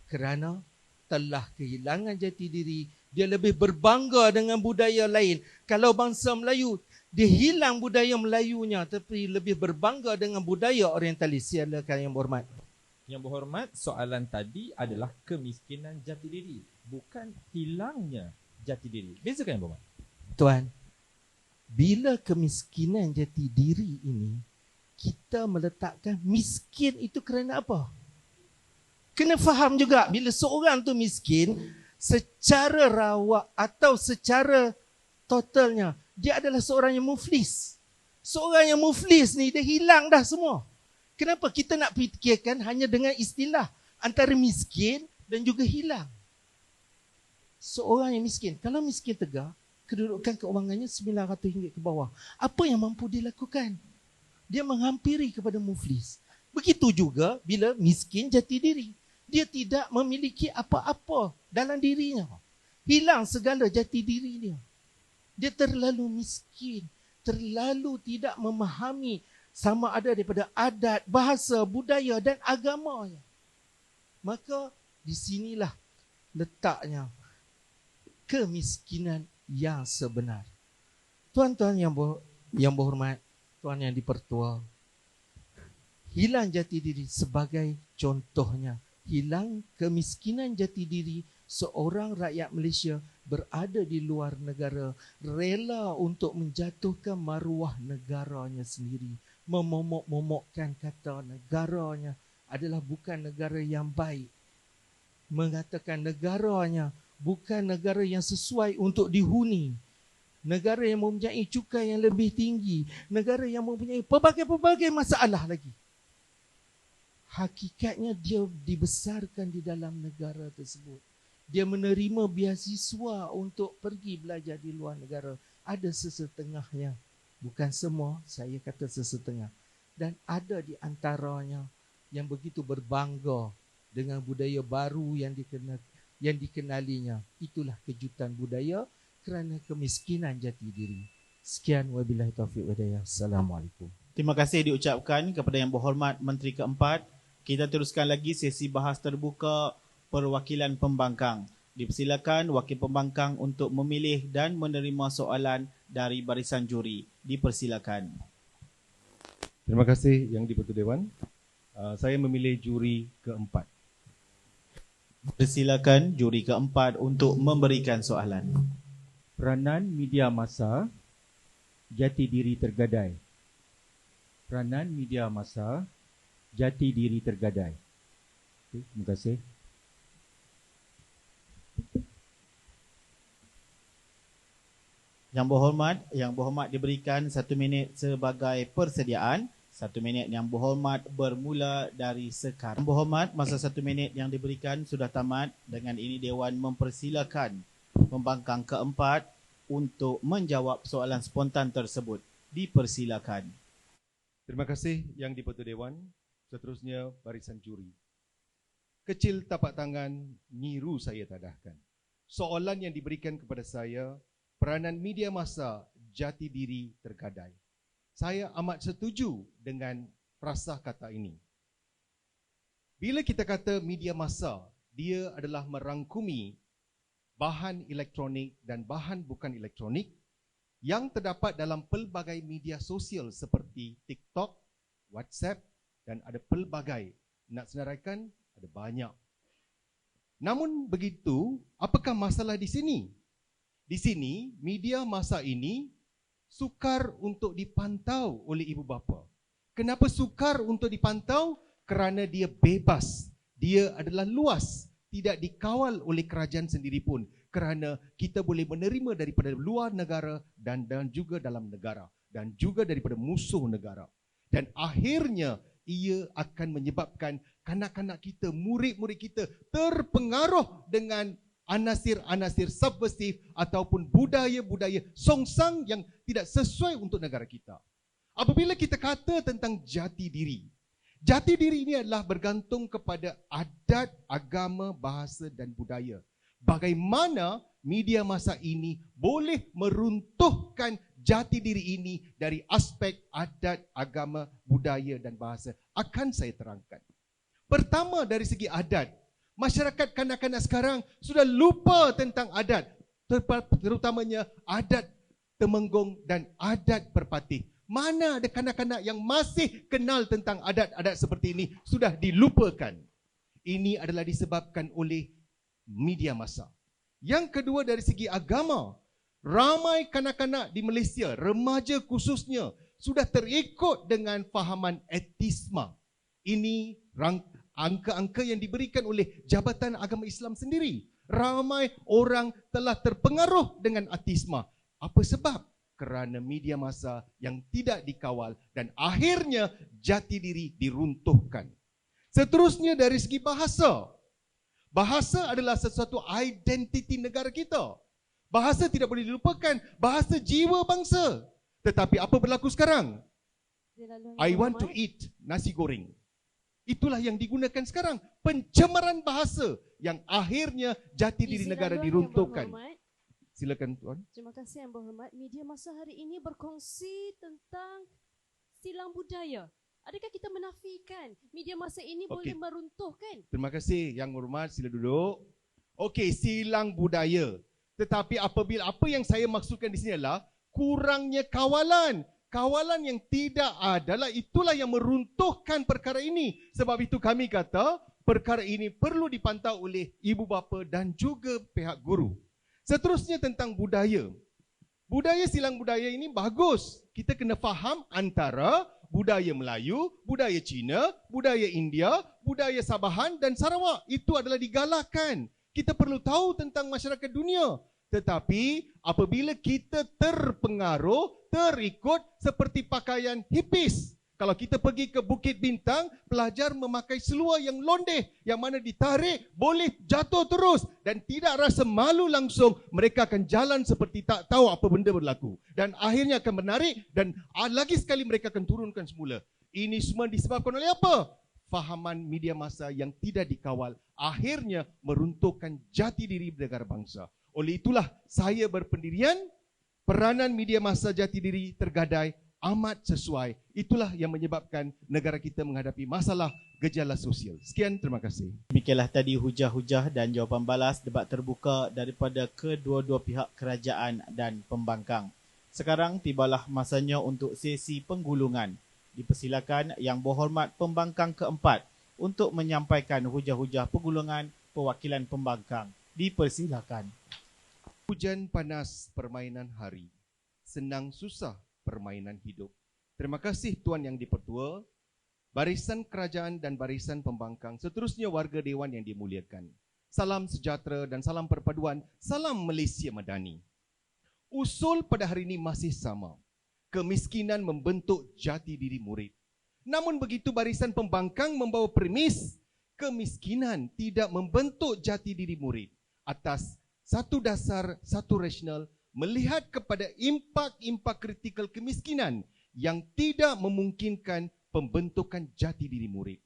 Kerana telah kehilangan jati diri, dia lebih berbangga dengan budaya lain. Kalau bangsa Melayu, dia hilang budaya Melayunya, tapi lebih berbangga dengan budaya orientalis. Silakan Yang Berhormat. Yang Berhormat, soalan tadi adalah kemiskinan jati diri, bukan hilangnya jati diri. Bezakan Yang Berhormat? Tuan, bila kemiskinan jati diri ini, kita meletakkan miskin itu kerana apa? Kena faham juga, bila seorang tu miskin, secara rawak atau secara totalnya, dia adalah seorang yang muflis. Seorang yang muflis ni, dia hilang dah semua. Kenapa kita nak fikirkan hanya dengan istilah antara miskin dan juga hilang? Seorang yang miskin, kalau miskin tegak, kedudukan keuangannya RM900 ke bawah. Apa yang mampu dilakukan? Dia menghampiri kepada muflis. Begitu juga bila miskin jati diri. Dia tidak memiliki apa-apa dalam dirinya. Hilang segala jati diri dia. Dia terlalu miskin, terlalu tidak memahami sama ada daripada adat, bahasa, budaya dan agamanya. Maka di sinilah letaknya kemiskinan yang sebenar. Tuan-tuan yang berhormat, tuan yang di-Pertua, hilang jati diri sebagai contohnya. Hilang kemiskinan jati diri seorang rakyat Malaysia berada di luar negara, rela untuk menjatuhkan maruah negaranya sendiri, memomok-momokkan kata negaranya adalah bukan negara yang baik, mengatakan negaranya bukan negara yang sesuai untuk dihuni, negara yang mempunyai cukai yang lebih tinggi, negara yang mempunyai pelbagai masalah lagi. Hakikatnya dia dibesarkan di dalam negara tersebut. Dia menerima beasiswa untuk pergi belajar di luar negara. Ada sesetengahnya, bukan semua, saya kata sesetengah. Dan ada di antaranya yang begitu berbangga dengan budaya baru yang dikenalinya. Itulah kejutan budaya kerana kemiskinan jati diri. Sekian, wabillahi taufiq wa hidayah. Assalamualaikum. Terima kasih diucapkan kepada Yang Berhormat Menteri keempat. Kita teruskan lagi sesi bahas terbuka perwakilan pembangkang. Dipersilakan wakil pembangkang untuk memilih dan menerima soalan dari barisan juri. Dipersilakan. Terima kasih Yang di-Pertua Dewan. Saya memilih juri keempat. Persilakan juri keempat untuk memberikan soalan. Peranan media massa, jati diri tergadai. Peranan media massa, jati diri tergadai. Okay, terima kasih. Yang Berhormat diberikan 1 minit sebagai persediaan. 1 minit Yang Berhormat bermula dari sekarang. Yang Berhormat, masa 1 minit yang diberikan sudah tamat. Dengan ini Dewan mempersilakan pembangkang keempat untuk menjawab soalan spontan tersebut. Dipersilakan. Terima kasih Yang di-Pertua Dewan. Seterusnya barisan juri. Kecil tapak tangan, nyiru saya tadahkan. Soalan yang diberikan kepada saya, peranan media massa jati diri tergadai. Saya amat setuju dengan frasa kata ini. Bila kita kata media massa, dia adalah merangkumi bahan elektronik dan bahan bukan elektronik yang terdapat dalam pelbagai media sosial seperti TikTok, WhatsApp dan ada pelbagai. Nak senaraikan, ada banyak. Namun begitu, apakah masalah di sini? Di sini, media massa ini sukar untuk dipantau oleh ibu bapa. Kenapa sukar untuk dipantau? Kerana dia bebas. Dia adalah luas. Tidak dikawal oleh kerajaan sendiri pun. Kerana kita boleh menerima daripada luar negara dan juga dalam negara. Dan juga daripada musuh negara. Dan akhirnya ia akan menyebabkan kanak-kanak kita, murid-murid kita terpengaruh dengan anasir-anasir subversif ataupun budaya-budaya songsang yang tidak sesuai untuk negara kita. Apabila kita kata tentang jati diri ini adalah bergantung kepada adat, agama, bahasa dan budaya. Bagaimana media massa ini boleh meruntuhkan jati diri ini dari aspek adat, agama, budaya dan bahasa, akan saya terangkan. Pertama, dari segi adat, masyarakat kanak-kanak sekarang sudah lupa tentang adat, terutamanya adat Temenggung dan adat Perpatih. Mana ada kanak-kanak yang masih kenal tentang adat-adat seperti ini? Sudah dilupakan. Ini adalah disebabkan oleh media massa. Yang kedua, dari segi agama, ramai kanak-kanak di Malaysia, remaja khususnya, sudah terikut dengan fahaman etisma. Ini angka-angka yang diberikan oleh Jabatan Agama Islam sendiri. Ramai orang telah terpengaruh dengan etisma. Apa sebab? Kerana media massa yang tidak dikawal dan akhirnya jati diri diruntuhkan. Seterusnya, dari segi bahasa. Bahasa adalah sesuatu identiti negara kita. Bahasa tidak boleh dilupakan. Bahasa jiwa bangsa. Tetapi apa berlaku sekarang? I want to eat nasi goreng. Itulah yang digunakan sekarang. Pencemaran bahasa yang akhirnya jati diri negara diruntuhkan. Silakan Tuan. Terima kasih Yang Berhormat. Media massa hari ini berkongsi tentang silang budaya. Adakah kita menafikan media massa ini boleh meruntuhkan? Terima kasih Yang Berhormat, sila duduk. Okey, silang budaya. Tetapi apabila apa yang saya maksudkan di sini adalah kurangnya kawalan. Kawalan yang tidak adalah itulah yang meruntuhkan perkara ini. Sebab itu kami kata perkara ini perlu dipantau oleh ibu bapa dan juga pihak guru. Seterusnya tentang budaya. Budaya, silang budaya ini bagus. Kita kena faham antara budaya Melayu, budaya Cina, budaya India, budaya Sabahan dan Sarawak. Itu adalah digalakkan. Kita perlu tahu tentang masyarakat dunia. Tetapi apabila kita terpengaruh, terikut seperti pakaian hippies. Kalau kita pergi ke Bukit Bintang, pelajar memakai seluar yang londeh, yang mana ditarik, boleh jatuh terus. Dan tidak rasa malu langsung, mereka akan jalan seperti tak tahu apa benda berlaku. Dan akhirnya akan menarik dan lagi sekali mereka akan turunkan semula. Ini semua disebabkan oleh apa? fahaman media massa yang tidak dikawal akhirnya meruntuhkan jati diri negara bangsa. Oleh itulah saya berpendirian peranan media massa jati diri tergadai amat sesuai. Itulah yang menyebabkan negara kita menghadapi masalah gejala sosial. Sekian, terima kasih. Demikianlah tadi hujah-hujah dan jawapan balas debat terbuka daripada kedua-dua pihak kerajaan dan pembangkang. Sekarang tibalah masanya untuk sesi penggulungan. Dipersilakan Yang Berhormat Pembangkang keempat untuk menyampaikan hujah-hujah penggulungan perwakilan pembangkang. Dipersilakan. Hujan panas permainan hari, senang susah permainan hidup. Terima kasih Tuan Yang Dipertua, barisan kerajaan dan barisan pembangkang, seterusnya warga Dewan yang dimuliakan. Salam sejahtera dan salam perpaduan, salam Malaysia Madani. Usul pada hari ini masih sama. Kemiskinan membentuk jati diri murid. Namun begitu barisan pembangkang membawa premis, kemiskinan tidak membentuk jati diri murid. Atas satu dasar, satu rasional, melihat kepada impak-impak kritikal kemiskinan yang tidak memungkinkan pembentukan jati diri murid.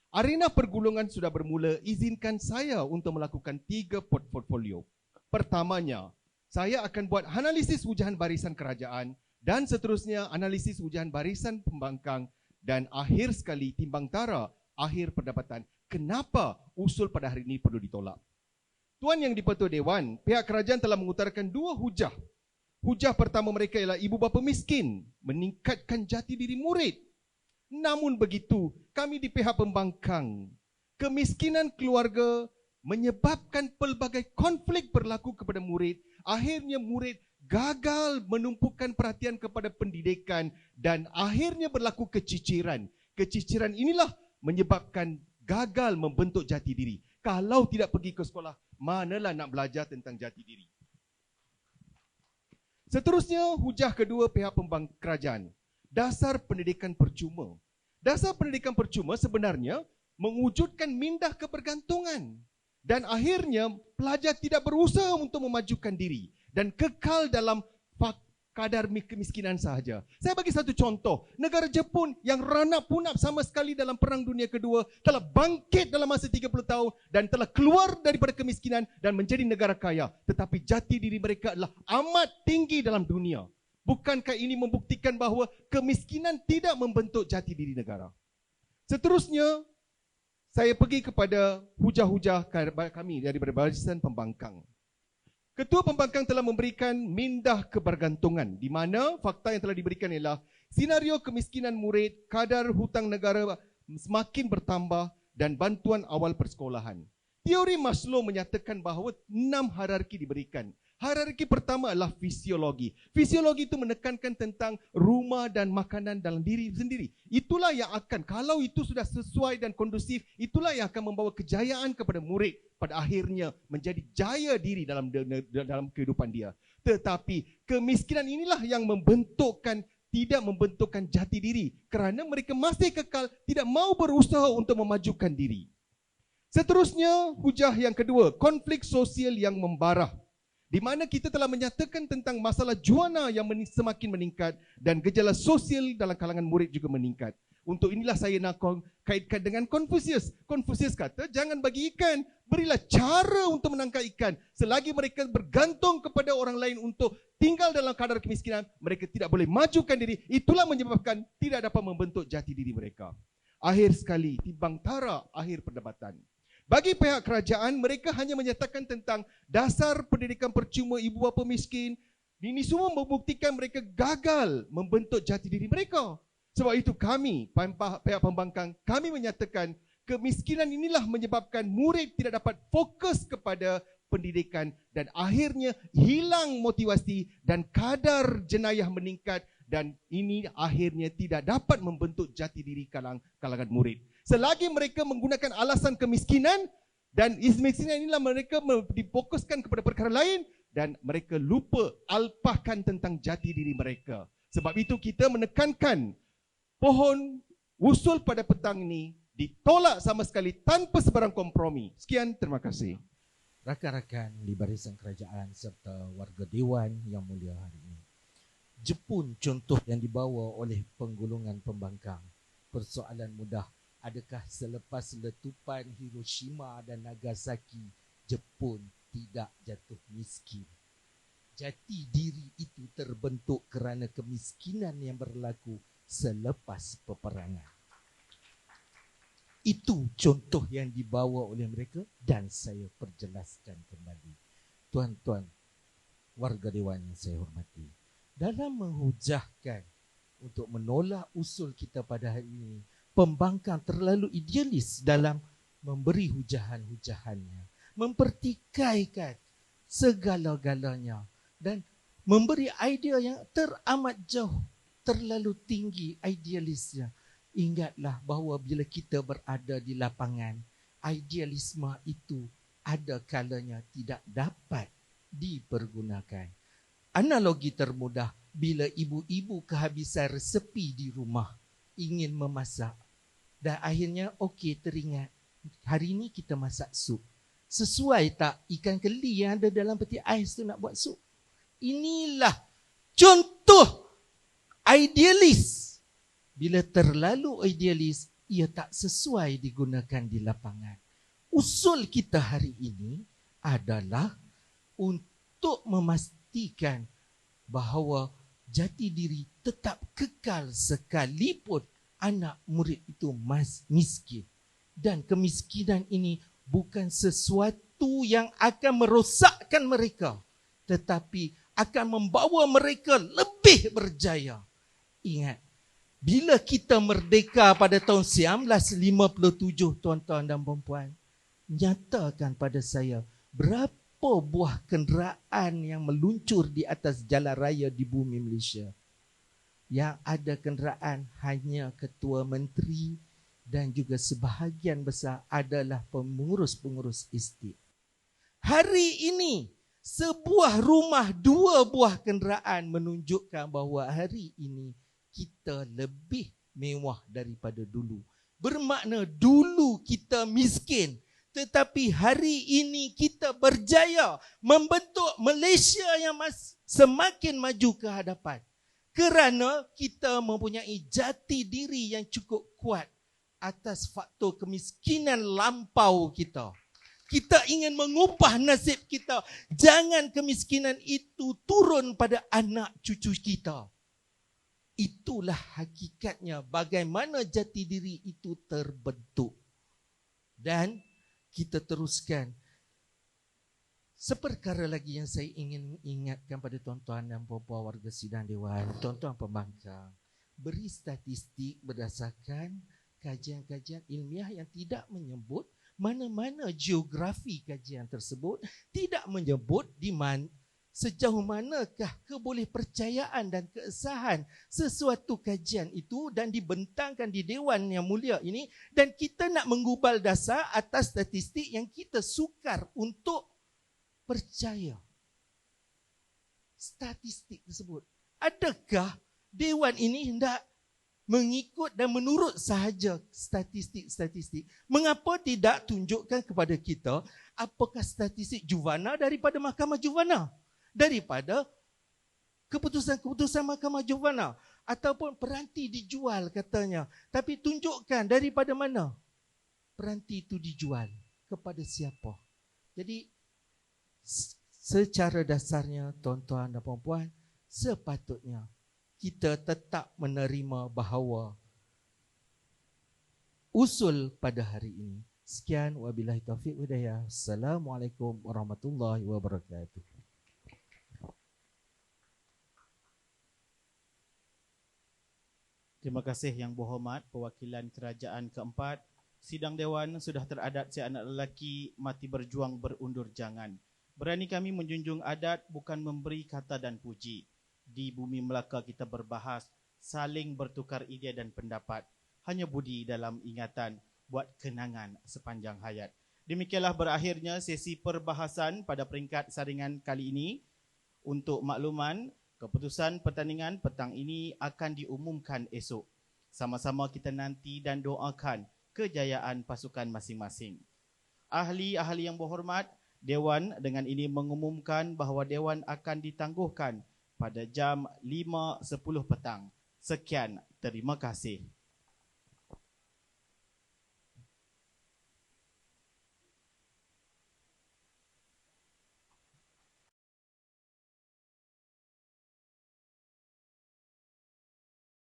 Arena pergulungan sudah bermula, izinkan saya untuk melakukan 3 portfolio. Pertamanya, saya akan buat analisis wujahan barisan kerajaan dan seterusnya analisis wujahan barisan pembangkang dan akhir sekali timbang tara akhir pendapatan. Kenapa usul pada hari ini perlu ditolak? Tuan Yang Dipertua Dewan, pihak kerajaan telah mengutarakan 2 hujah. Hujah pertama mereka ialah ibu bapa miskin meningkatkan jati diri murid. Namun begitu, kami di pihak pembangkang, kemiskinan keluarga menyebabkan pelbagai konflik berlaku kepada murid. Akhirnya murid gagal menumpukan perhatian kepada pendidikan dan akhirnya berlaku keciciran. Keciciran inilah menyebabkan gagal membentuk jati diri. Kalau tidak pergi ke sekolah, manalah nak belajar tentang jati diri. Seterusnya, hujah kedua pihak pembangkang kerajaan. Dasar pendidikan percuma. Dasar pendidikan percuma sebenarnya mewujudkan mindah kebergantungan. Dan akhirnya pelajar tidak berusaha untuk memajukan diri dan kekal dalam kadar kemiskinan sahaja. Saya bagi satu contoh. Negara Jepun yang ranap punap sama sekali dalam Perang Dunia Kedua telah bangkit dalam masa 30 tahun dan telah keluar daripada kemiskinan dan menjadi negara kaya. Tetapi jati diri mereka adalah amat tinggi dalam dunia. Bukankah ini membuktikan bahawa kemiskinan tidak membentuk jati diri negara? Seterusnya, saya pergi kepada hujah-hujah kami daripada barisan pembangkang. Ketua pembangkang telah memberikan mindah kebergantungan di mana fakta yang telah diberikan ialah senario kemiskinan murid, kadar hutang negara semakin bertambah dan bantuan awal persekolahan. Teori Maslow menyatakan bahawa 6 hierarki diberikan. Hierarki pertama adalah fisiologi. Fisiologi itu menekankan tentang rumah dan makanan dalam diri sendiri. Itulah yang akan, kalau itu sudah sesuai dan kondusif, itulah yang akan membawa kejayaan kepada murid pada akhirnya menjadi jaya diri dalam kehidupan dia. Tetapi kemiskinan inilah yang tidak membentukkan jati diri kerana mereka masih kekal tidak mau berusaha untuk memajukan diri. Seterusnya, hujah yang kedua, konflik sosial yang membara. Di mana kita telah menyatakan tentang masalah juana yang semakin meningkat dan gejala sosial dalam kalangan murid juga meningkat. Untuk inilah saya nak kaitkan dengan Confucius. Confucius kata, jangan bagi ikan, berilah cara untuk menangkap ikan. Selagi mereka bergantung kepada orang lain untuk tinggal dalam kadar kemiskinan, mereka tidak boleh majukan diri. Itulah menyebabkan tidak dapat membentuk jati diri mereka. Akhir sekali, timbang tara akhir perdebatan. Bagi pihak kerajaan, mereka hanya menyatakan tentang dasar pendidikan percuma ibu bapa miskin. Ini semua membuktikan mereka gagal membentuk jati diri mereka. Sebab itu kami, pihak pembangkang, kami menyatakan kemiskinan inilah menyebabkan murid tidak dapat fokus kepada pendidikan dan akhirnya hilang motivasi dan kadar jenayah meningkat dan ini akhirnya tidak dapat membentuk jati diri kalangan murid. Selagi mereka menggunakan alasan kemiskinan dan kemiskinan inilah mereka difokuskan kepada perkara lain dan mereka lupa alpahkan tentang jati diri mereka. Sebab itu kita menekankan pohon usul pada petang ini ditolak sama sekali tanpa sebarang kompromi. Sekian, terima kasih. Rakan-rakan di barisan kerajaan serta warga Dewan yang mulia hari ini. Jepun contoh yang dibawa oleh penggulungan pembangkang. Persoalan mudah Adakah selepas letupan Hiroshima dan Nagasaki, Jepun tidak jatuh miskin? Jati diri itu terbentuk kerana kemiskinan yang berlaku selepas peperangan. Itu contoh yang dibawa oleh mereka dan saya perjelaskan kembali. Tuan-tuan, warga dewan yang saya hormati, dalam menghujahkan untuk menolak usul kita pada hari ini, pembangkang terlalu idealis dalam memberi hujahan-hujahannya, mempertikaikan segala-galanya dan memberi idea yang teramat jauh, terlalu tinggi idealisnya. Ingatlah bahawa bila kita berada di lapangan, idealisme itu ada kalanya tidak dapat dipergunakan. Analogi termudah, bila ibu-ibu kehabisan resepi di rumah, ingin memasak dan akhirnya okey, teringat hari ini kita masak sup. Sesuai tak ikan keli yang ada dalam peti ais tu nak buat sup? Inilah contoh idealis. Bila terlalu idealis, ia tak sesuai digunakan di lapangan. Usul kita hari ini adalah untuk memastikan bahawa jati diri tetap kekal sekalipun anak murid itu miskin. Dan kemiskinan ini bukan sesuatu yang akan merosakkan mereka, tetapi akan membawa mereka lebih berjaya. Ingat, bila kita merdeka pada tahun 1957, tuan-tuan dan puan-puan, nyatakan pada saya berapa buah kenderaan yang meluncur di atas jalan raya di bumi Malaysia. Yang ada kenderaan hanya ketua menteri dan juga sebahagian besar adalah pengurus-pengurus estate. Hari ini, sebuah rumah 2 buah kenderaan menunjukkan bahawa hari ini kita lebih mewah daripada dulu. Bermakna dulu kita miskin, tetapi hari ini kita berjaya membentuk Malaysia yang semakin maju ke hadapan. Kerana kita mempunyai jati diri yang cukup kuat atas faktor kemiskinan lampau kita. Kita ingin mengubah nasib kita. Jangan kemiskinan itu turun pada anak cucu kita. Itulah hakikatnya bagaimana jati diri itu terbentuk. Dan kita teruskan. Seperkara lagi yang saya ingin ingatkan pada tuan-tuan dan puan-puan warga sidang dewan, tuan-tuan pembangkang, beri statistik berdasarkan kajian-kajian ilmiah yang tidak menyebut mana-mana geografi kajian tersebut, tidak menyebut di mana sejauh manakah kebolehpercayaan dan kesahan sesuatu kajian itu dan dibentangkan di Dewan yang mulia ini, dan kita nak menggubal dasar atas statistik yang kita sukar untuk percaya. Statistik tersebut. Adakah Dewan ini hendak mengikut dan menurut sahaja statistik-statistik? Mengapa tidak tunjukkan kepada kita apakah statistik Juvana daripada Mahkamah Juvana? Daripada keputusan-keputusan Mahkamah Juvana, ataupun peranti dijual katanya, tapi tunjukkan daripada mana peranti itu dijual, kepada siapa. Jadi secara dasarnya tuan-tuan dan puan-puan, sepatutnya kita tetap menerima bahawa usul pada hari ini. Sekian, wabillahi taufiq wal hidayah. Assalamualaikum warahmatullahi wabarakatuh. Terima kasih Yang Berhormat Perwakilan Kerajaan keempat. Sidang Dewan sudah teradat si anak lelaki mati berjuang berundur jangan. Berani kami menjunjung adat, bukan memberi kata dan puji. Di bumi Melaka kita berbahas, saling bertukar idea dan pendapat. Hanya budi dalam ingatan, buat kenangan sepanjang hayat. Demikianlah berakhirnya sesi perbahasan pada peringkat saringan kali ini. Untuk makluman, keputusan pertandingan petang ini akan diumumkan esok. Sama-sama kita nanti dan doakan kejayaan pasukan masing-masing. Ahli-ahli yang berhormat, Dewan dengan ini mengumumkan bahawa Dewan akan ditangguhkan pada jam 5.10 petang. Sekian, terima kasih.